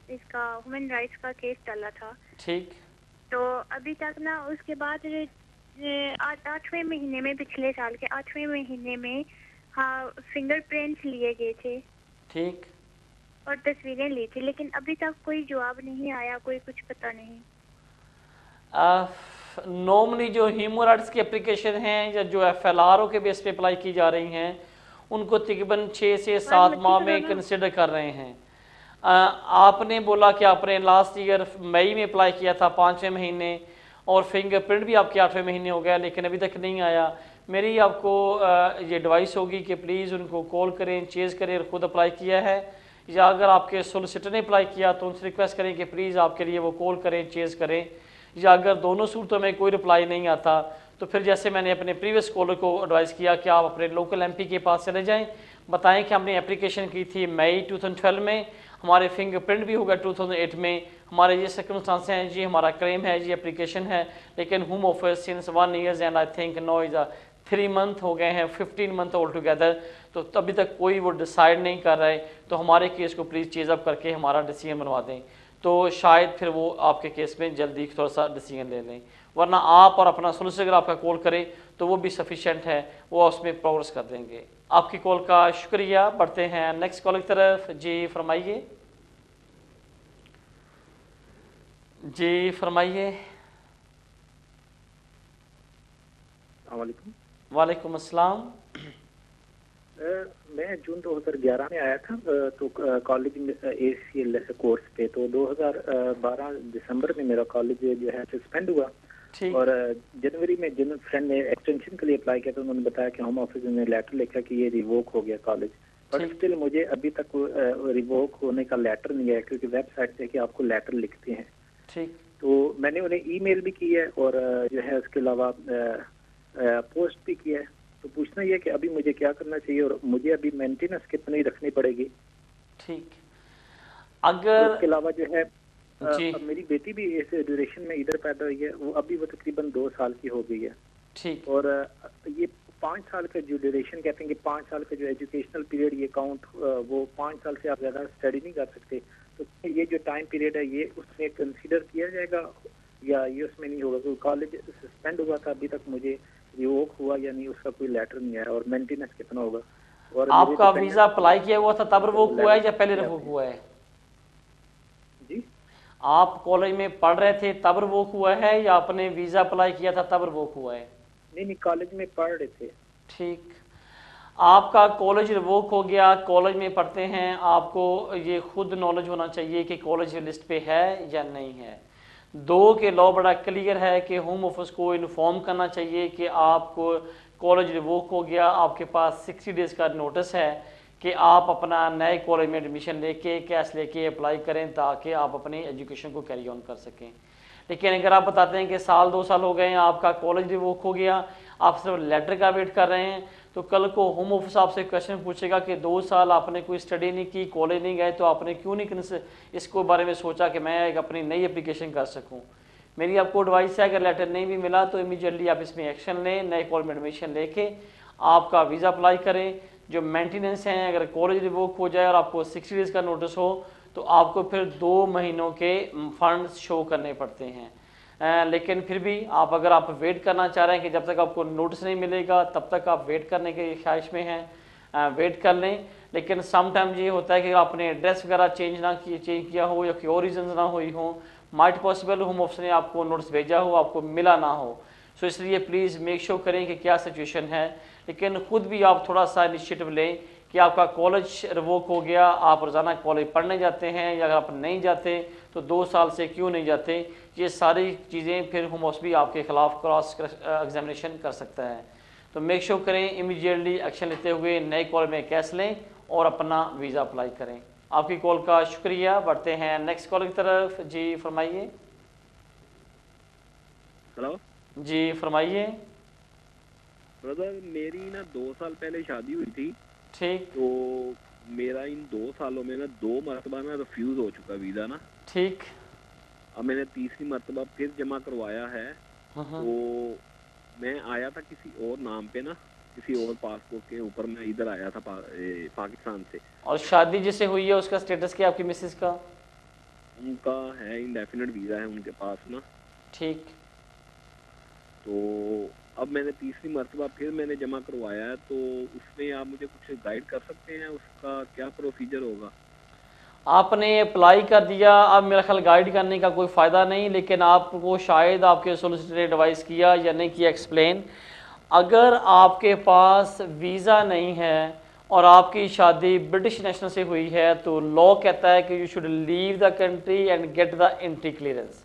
इसका ह्यूमन राइट्स का केस डाला था। ठीक। तो अभी तक ना उसके बाद 8वें महीने में, पिछले साल के 8वें महीने में हाँ फिंगरप्रिंट्स लिए गए थे। ठीक। और तस्वीरें ली थी, लेकिन अभी तक कोई जवाब नहीं आया, कोई कुछ पता नहीं। नॉर्मली जो ह्यूमन राइट्स की एप्लीकेशन हैं या जो FLRO के बेस पे अप्लाई की जा रही हैं उनको तकरीबन 6 से 7 माह में कंसिडर कर रहे हैं। आपने बोला कि आपने लास्ट ईयर मई में अप्लाई किया था 5वें महीने और फिंगरप्रिंट भी आपके 8वें महीने हो गया, लेकिन अभी तक नहीं आया। मेरी आपको ये एडवाइस होगी कि प्लीज़ उनको कॉल करें, चेज़ करें, ख़ुद अप्लाई किया है या अगर आपके सोलिसिटर ने अप्लाई किया तो उनसे रिक्वेस्ट करें कि प्लीज़ आपके लिए वो कॉल करें, चेज़ करें। या अगर दोनों सूरतों में कोई रिप्लाई नहीं आता तो फिर जैसे मैंने अपने प्रीवियस कॉलर को एडवाइस किया कि आप अपने लोकल MP के पास चले जाएं, बताएं कि हमने एप्लीकेशन की थी मई 2012 में, हमारे फिंगरप्रिंट भी होगा 2008 में, हमारे ये सर्कमस्टांस हैं जी, हमारा क्लेम है जी, एप्लीकेशन है, लेकिन home office since 1 years and I think no is 3 month हो गए हैं, 15 मंथ ऑल टुगेदर, तो अभी तक कोई वो डिसाइड नहीं कर रहे। तो हमारे केस को प्लीज़ चेज़ अप करके हमारा डिसीजन बनवा दें, तो शायद फिर वो आपके केस में जल्दी थोड़ा सा डिसीजन ले लें। वरना आप और अपना सोलिसिटर अगर आपका कॉल करे तो वो भी सफिशेंट है, वो उसमें प्रोग्रेस कर देंगे। आपकी कॉल का शुक्रिया। बढ़ते हैं नेक्स्ट कॉल की तरफ। जी फरमाइए। जी फरमाइए। वालेकुम अस्सलाम। मैं जून 2011 में आया था तो कॉलेज में ACLS कोर्स पे, तो 2012 दिसंबर में मेरा कॉलेज जो है सस्पेंड हुआ और जनवरी में जिन फ्रेंड ने एक्सटेंशन के लिए अप्लाई किया तो उन्होंने बताया कि होम ऑफिस ने लेटर लिखा कि ये रिवोक हो गया कॉलेज, बट स्टिल मुझे अभी तक रिवोक होने का लेटर नहीं आया क्योंकि वेबसाइट से कि आपको लेटर लिखते हैं। ठीक। तो मैंने उन्हें ईमेल भी की है और जो है उसके अलावा पोस्ट भी किया है। तो पूछना ये कि अभी मुझे क्या करना चाहिए और मुझे अभी मेंटेनेंस कितनी रखनी पड़ेगी? ठीक। अगर उसके अलावा जो है अब मेरी बेटी भी इस ड्यूरेशन में इधर पैदा हुई है, वो अभी वो तकरीबन 2 साल की हो गई है। ठीक। और ये 5 साल का जो ड्यूरेशन कहते हैं कि 5 साल का जो एजुकेशनल पीरियड ये काउंट, वो 5 साल से आप ज़्यादा स्टडी नहीं कर सकते, तो ये जो टाइम पीरियड है ये उसमें कंसीडर किया जाएगा या ये उसमें नहीं होगा? क्योंकि कॉलेज सस्पेंड हुआ था, अभी तक मुझे रिवोक हुआ या नहीं उसका कोई लेटर नहीं आया, और मेंटेनेंस कितना होगा? और आपका वीज़ा अप्लाई किया हुआ था तब रिवोक हुआ है या पहले रिवोक हुआ है? जी, आप कॉलेज में पढ़ रहे थे तब रिवोक हुआ है या आपने वीज़ा अप्लाई किया था तब रिवोक हुआ है? नहीं, कॉलेज में पढ़ रहे थे। ठीक। आपका कॉलेज रिवोक हो गया, कॉलेज में पढ़ते हैं, आपको ये खुद नॉलेज होना चाहिए कि कॉलेज लिस्ट पे है या नहीं है। 2 के लॉ बड़ा क्लियर है कि होम ऑफिस को इन्फॉर्म करना चाहिए कि आपको कॉलेज रिवोक हो गया, आपके पास 60 डेज़ का नोटिस है कि आप अपना नए कॉलेज में एडमिशन लेके कैश लेके अप्लाई करें ताकि आप अपनी एजुकेशन को कैरी ऑन कर सकें। लेकिन अगर आप बताते हैं कि साल 2 साल हो गए हैं, आपका कॉलेज रिवोक हो गया, आप सिर्फ लेटर का वेट कर रहे हैं, तो कल को होम ऑफिस आपसे क्वेश्चन पूछेगा कि 2 साल आपने कोई स्टडी नहीं की, कॉलेज नहीं गए, तो आपने क्यों नहीं इसको बारे में सोचा कि मैं एक अपनी नई एप्लीकेशन कर सकूं। मेरी आपको एडवाइस है अगर लेटर नहीं भी मिला तो इमीडिएटली आप इसमें एक्शन लें, नए कॉलेज में एडमिशन लेके आपका वीज़ा अप्लाई करें। जो मेंटेनेंस हैं, अगर कॉलेज रिवोक हो जाए और आपको 60 डेज़ का नोटिस हो तो आपको फिर 2 महीनों के फंड्स शो करने पड़ते हैं। लेकिन फिर भी आप अगर आप वेट करना चाह रहे हैं कि जब तक आपको नोटिस नहीं मिलेगा तब तक आप वेट करने के ख्वाहिश में हैं, वेट कर लें। लेकिन समटाइम्स ये होता है कि आपने एड्रेस वगैरह चेंज किया हो या कोई और रीजन ना हुई हो, माइट पॉसिबल होम ऑफिस ने आपको नोटिस भेजा हो, आपको मिला ना हो। सो इसलिए प्लीज़ मेक श्योर करें कि क्या सिचुएशन है। लेकिन ख़ुद भी आप थोड़ा सा इनिशिएटिव लें कि आपका कॉलेज रिवोक हो गया, आप रोज़ाना कॉलेज पढ़ने जाते हैं, या अगर आप नहीं जाते तो 2 साल से क्यों नहीं जाते। ये सारी चीज़ें फिर होम ऑफिस भी आपके ख़िलाफ़ क्रॉस एग्जामिनेशन कर सकता है। तो मेक श्योर करें इमीडिएटली एक्शन लेते हुए नए कॉलेज में कैश लें और अपना वीज़ा अप्लाई करें। आपकी कॉल का शुक्रिया। बढ़ते हैं नेक्स्ट कॉल की तरफ। जी फरमाइए। हेलो जी फरमाइए। ब्रदर, मेरी ना 2 साल पहले शादी हुई थी। ठीक। तो मेरा इन 2 सालों में ना 2 मरतबा ना रिफ्यूज़ हो चुका वीज़ा ना। ठीक। अब मैंने तीसरी मरतबा फिर जमा करवाया है। तो मैं आया था किसी और नाम पे ना, किसी और पासपोर्ट के ऊपर मैं इधर आया था पाकिस्तान से। और शादी जिससे हुई है उसका स्टेटस क्या आपकी मिसेस का? उनका है इंडेफिनिट वीज़ा है उनके पास ना। ठीक। तो अब मैंने तीसरी मरतबा फिर मैंने जमा करवाया है, तो उसमें आप मुझे कुछ गाइड कर सकते हैं, उसका क्या प्रोसीजर होगा? आपने अप्लाई कर दिया, अब मेरा ख्याल गाइड करने का कोई फ़ायदा नहीं, लेकिन आपको शायद आपके सोलिसिटर ने एडवाइस किया या नहीं किया एक्सप्लेन। अगर आपके पास वीज़ा नहीं है और आपकी शादी ब्रिटिश नेशनल से हुई है तो लॉ कहता है कि you should leave the country and get the entry clearance.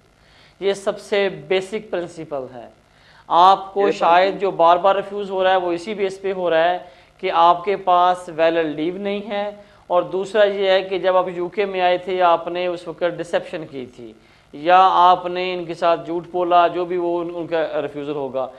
ये सबसे बेसिक प्रिंसिपल है। आपको शायद जो बार बार रिफ्यूज़ हो रहा है वो इसी बेस पे हो रहा है कि आपके पास वैलिड लीव नहीं है, और दूसरा ये है कि जब आप यूके में आए थे आपने उस वक्त डिसेप्शन की थी या आपने इनके साथ झूठ बोला, जो भी वो उनका रिफ्यूज़ल होगा।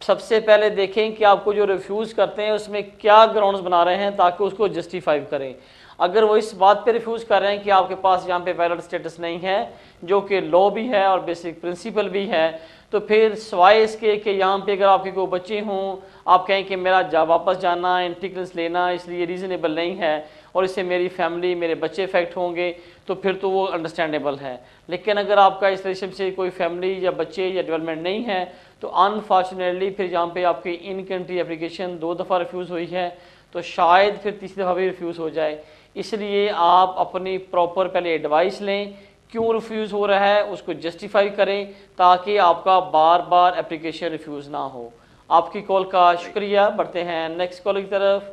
सबसे पहले देखें कि आपको जो रिफ्यूज़ करते हैं उसमें क्या ग्राउंड्स बना रहे हैं ताकि उसको जस्टिफाई करें। अगर वो इस बात पे रिफ्यूज़ कर रहे हैं कि आपके पास यहाँ पे वैलिड स्टेटस नहीं है, जो कि लॉ भी है और बेसिक प्रिंसिपल भी है, तो फिर सवाए इसके कि यहाँ पे अगर आपके कोई बच्चे हों, आप कहें कि मेरा वापस जाना, एंट्री क्लियरेंस लेना इसलिए रीज़नेबल नहीं है और इससे मेरी फैमिली, मेरे बच्चे इफेक्ट होंगे, तो फिर तो वो अंडरस्टैंडेबल है। लेकिन अगर आपका इस रिलेशन से कोई फैमिली या बच्चे या डेवलपमेंट नहीं है तो अनफॉर्चुनेटली फिर जहाँ पे आपकी इन कंट्री एप्लीकेशन 2 दफ़ा रिफ्यूज़ हुई है तो शायद फिर तीसरी दफ़ा भी रिफ्यूज़ हो जाए। इसलिए आप अपनी प्रॉपर पहले एडवाइस लें, क्यों रिफ्यूज़ हो रहा है उसको जस्टिफाई करें ताकि आपका बार बार एप्लीकेशन रिफ्यूज़ ना हो। आपकी कॉल का शुक्रिया। बढ़ते हैं नेक्स्ट कॉल की तरफ।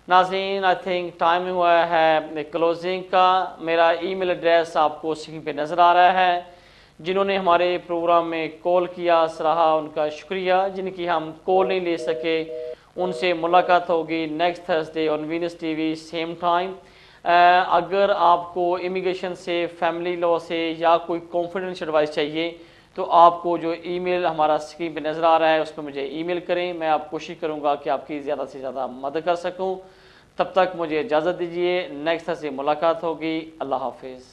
नाज़रीन, आई थिंक टाइम हुआ है क्लोजिंग का। मेरा ईमेल एड्रेस आपको स्क्रीन पे नज़र आ रहा है। जिन्होंने हमारे प्रोग्राम में कॉल किया सराहा उनका शुक्रिया। जिनकी हम कॉल नहीं ले सके उनसे मुलाकात होगी next Thursday on Venus TV same time. अगर आपको इमिग्रेशन से, फैमिली लॉ से या कोई कॉन्फिडेंशियल एडवाइस चाहिए तो आपको जो ईमेल हमारा स्क्रीन पे नज़र आ रहा है उस पर मुझे ईमेल करें। मैं आप कोशिश करूँगा कि आपकी ज़्यादा से ज़्यादा मदद कर सकूँ। तब तक मुझे इजाज़त दीजिए। नेक्स्ट से मुलाकात होगी। अल्लाह हाफिज़।